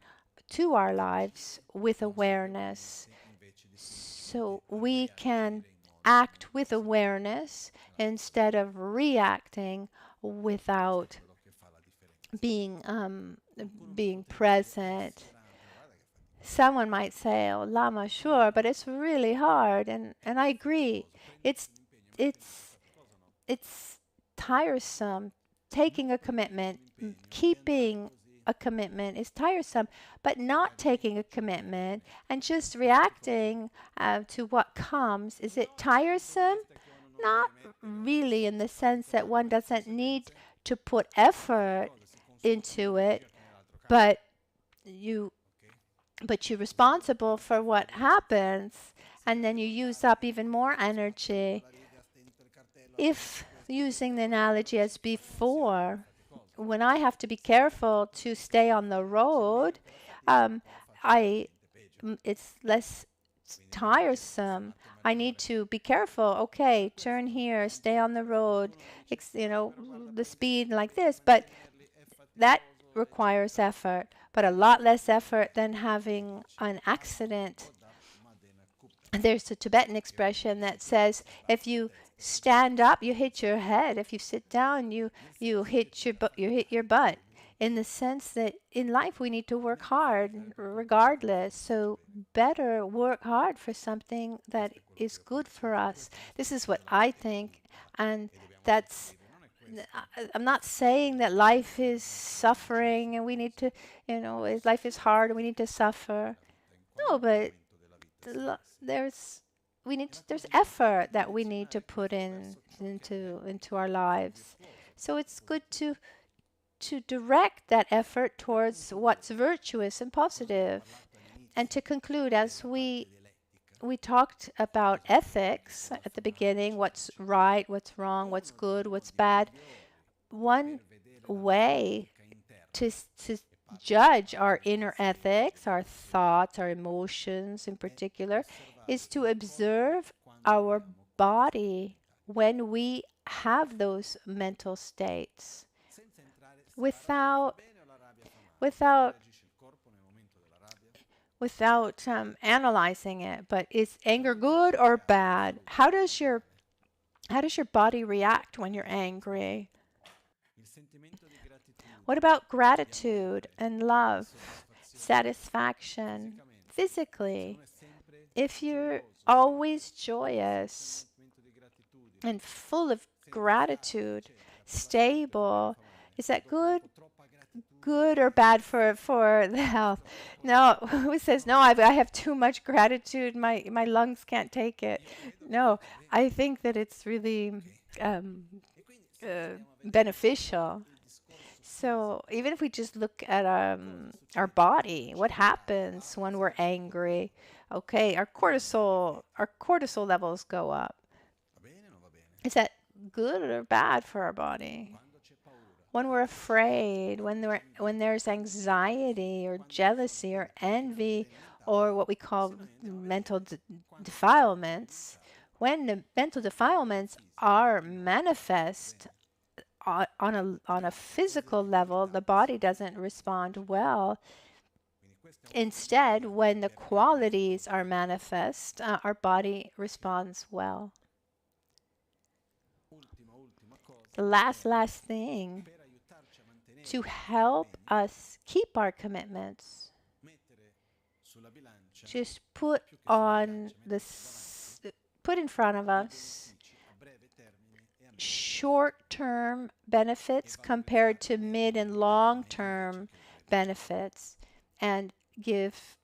to our lives with awareness. invece di So we can act with awareness instead of reacting without quello che fa la differenza. being present. Someone might say, "Oh, Lama, sure, but it's really hard," and I agree. It's it's it's tiresome. Taking a commitment, keeping a commitment is tiresome, but not taking a commitment and just reacting to what comes, is it tiresome? Not really, in the sense that one doesn't need to put effort into it, but you you're responsible for what happens, and then you use up even more energy. If using the analogy as before, when I have to be careful to stay on the road, I it's less tiresome. I need to be careful. Okay, turn here, stay on the road, the speed like this, but that requires effort, but a lot less effort than having an accident. There's a Tibetan expression that says, if you stand up, you hit your head. If you sit down, you hit your butt. In the sense that in life we need to work hard regardless. So better work hard for something that is good for us. This is what I think, and that's. I'm not saying that life is suffering and we need to, life is hard and we need to suffer. No, but there's effort that we need to put into our lives. So it's good to direct that effort towards what's virtuous and positive. And to conclude, as we talked about ethics at the beginning, what's right, what's wrong, what's good, what's bad. One way to judge our inner ethics, our thoughts, our emotions in particular, is to observe our body when we have those mental states without analyzing it. But is anger good or bad? How does your body react when you're angry? What about gratitude and love, satisfaction physically? If you're always joyous and full of gratitude, stable, is that good or bad for the health? No, who says no? I have too much gratitude. My lungs can't take it. No, I think that it's really beneficial. So even if we just look at our body, what happens when we're angry? Okay, our cortisol levels go up. Is that good or bad for our body? When we're afraid, when there's anxiety or jealousy or envy, or what we call mental defilements, when the mental defilements are manifest on a physical level, the body doesn't respond well. Instead, when the qualities are manifest, our body responds well. The last thing, to help us keep our commitments, just put in front of us short-term benefits compared to mid and long-term benefits, and give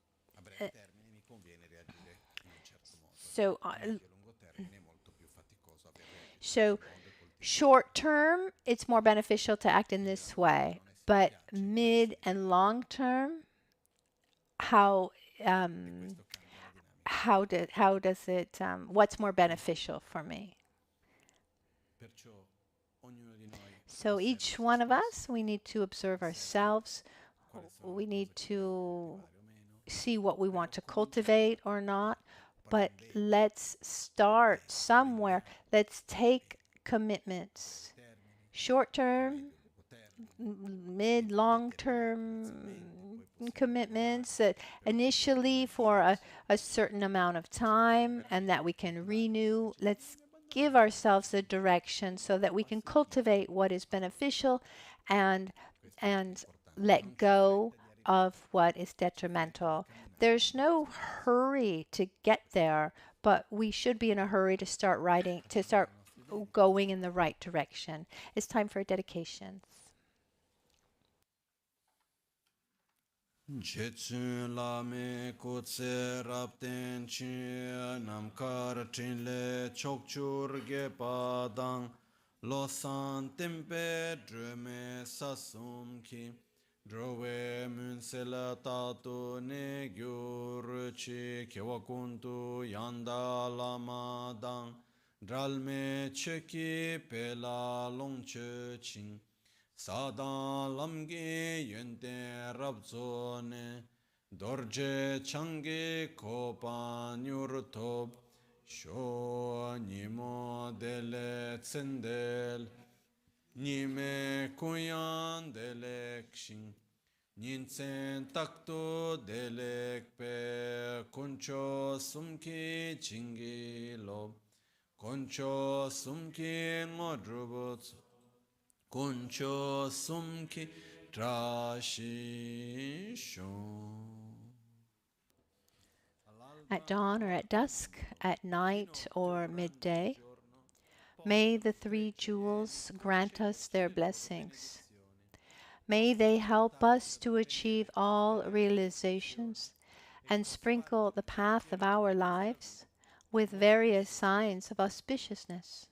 So short term, it's more beneficial to act in this way, but mid and long term, how um, how does it what's more beneficial for me? So each one of us, we need to observe ourselves. We need to see what we want to cultivate or not. But let's start somewhere. Let's take commitments. Short term, mid, long term commitments that initially for a certain amount of time and that we can renew. Let's give ourselves a direction so that we can cultivate what is beneficial and and let go of what is detrimental. There's no hurry to get there, but we should be in a hurry to start writing, to start going in the right direction. It's time for dedications. Jetsun lame kutse rapten chi namkar chinle chokchur ge padang losan tempe drume sasum ki drove munsela tatu ne gyur chi kewakuntu yanda lamadang dralme cheki pela longche ching Sadan lamge yente rabzone dorje change kopa nyurtop sho nimo dele tsendel nime kuyan delek shin ninsen takto delek pe kuncho sumki chingi lob kuncho sumki ngodrubot Concho sumki trashi shon. At dawn or at dusk, at night or midday, may the three jewels grant us their blessings. May they help us to achieve all realizations and sprinkle the path of our lives with various signs of auspiciousness.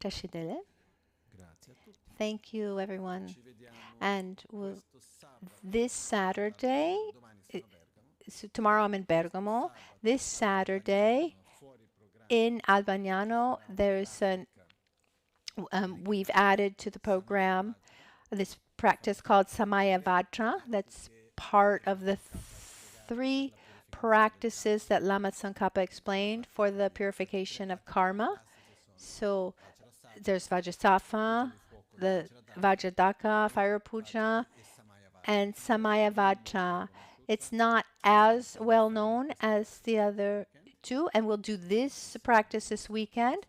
Tashidele. Thank you, everyone. And this Saturday, so tomorrow I'm in Bergamo. This Saturday in Albagnano, there's we've added to the program this practice called Samaya Vajra. That's part of the three practices that Lama Tsongkhapa explained for the purification of karma. So there's Vajrasattva, the Vajradhaka, Fire Puja, and Samaya Vajra. It's not as well known as the other two, and we'll do this practice this weekend.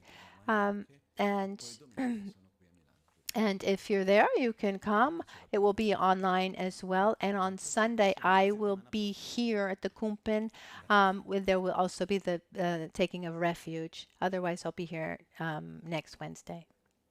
And and if you're there, you can come. It will be online as well. And on Sunday, I will be here at the Kunpen. There will also be the taking of refuge. Otherwise, I'll be here next Wednesday.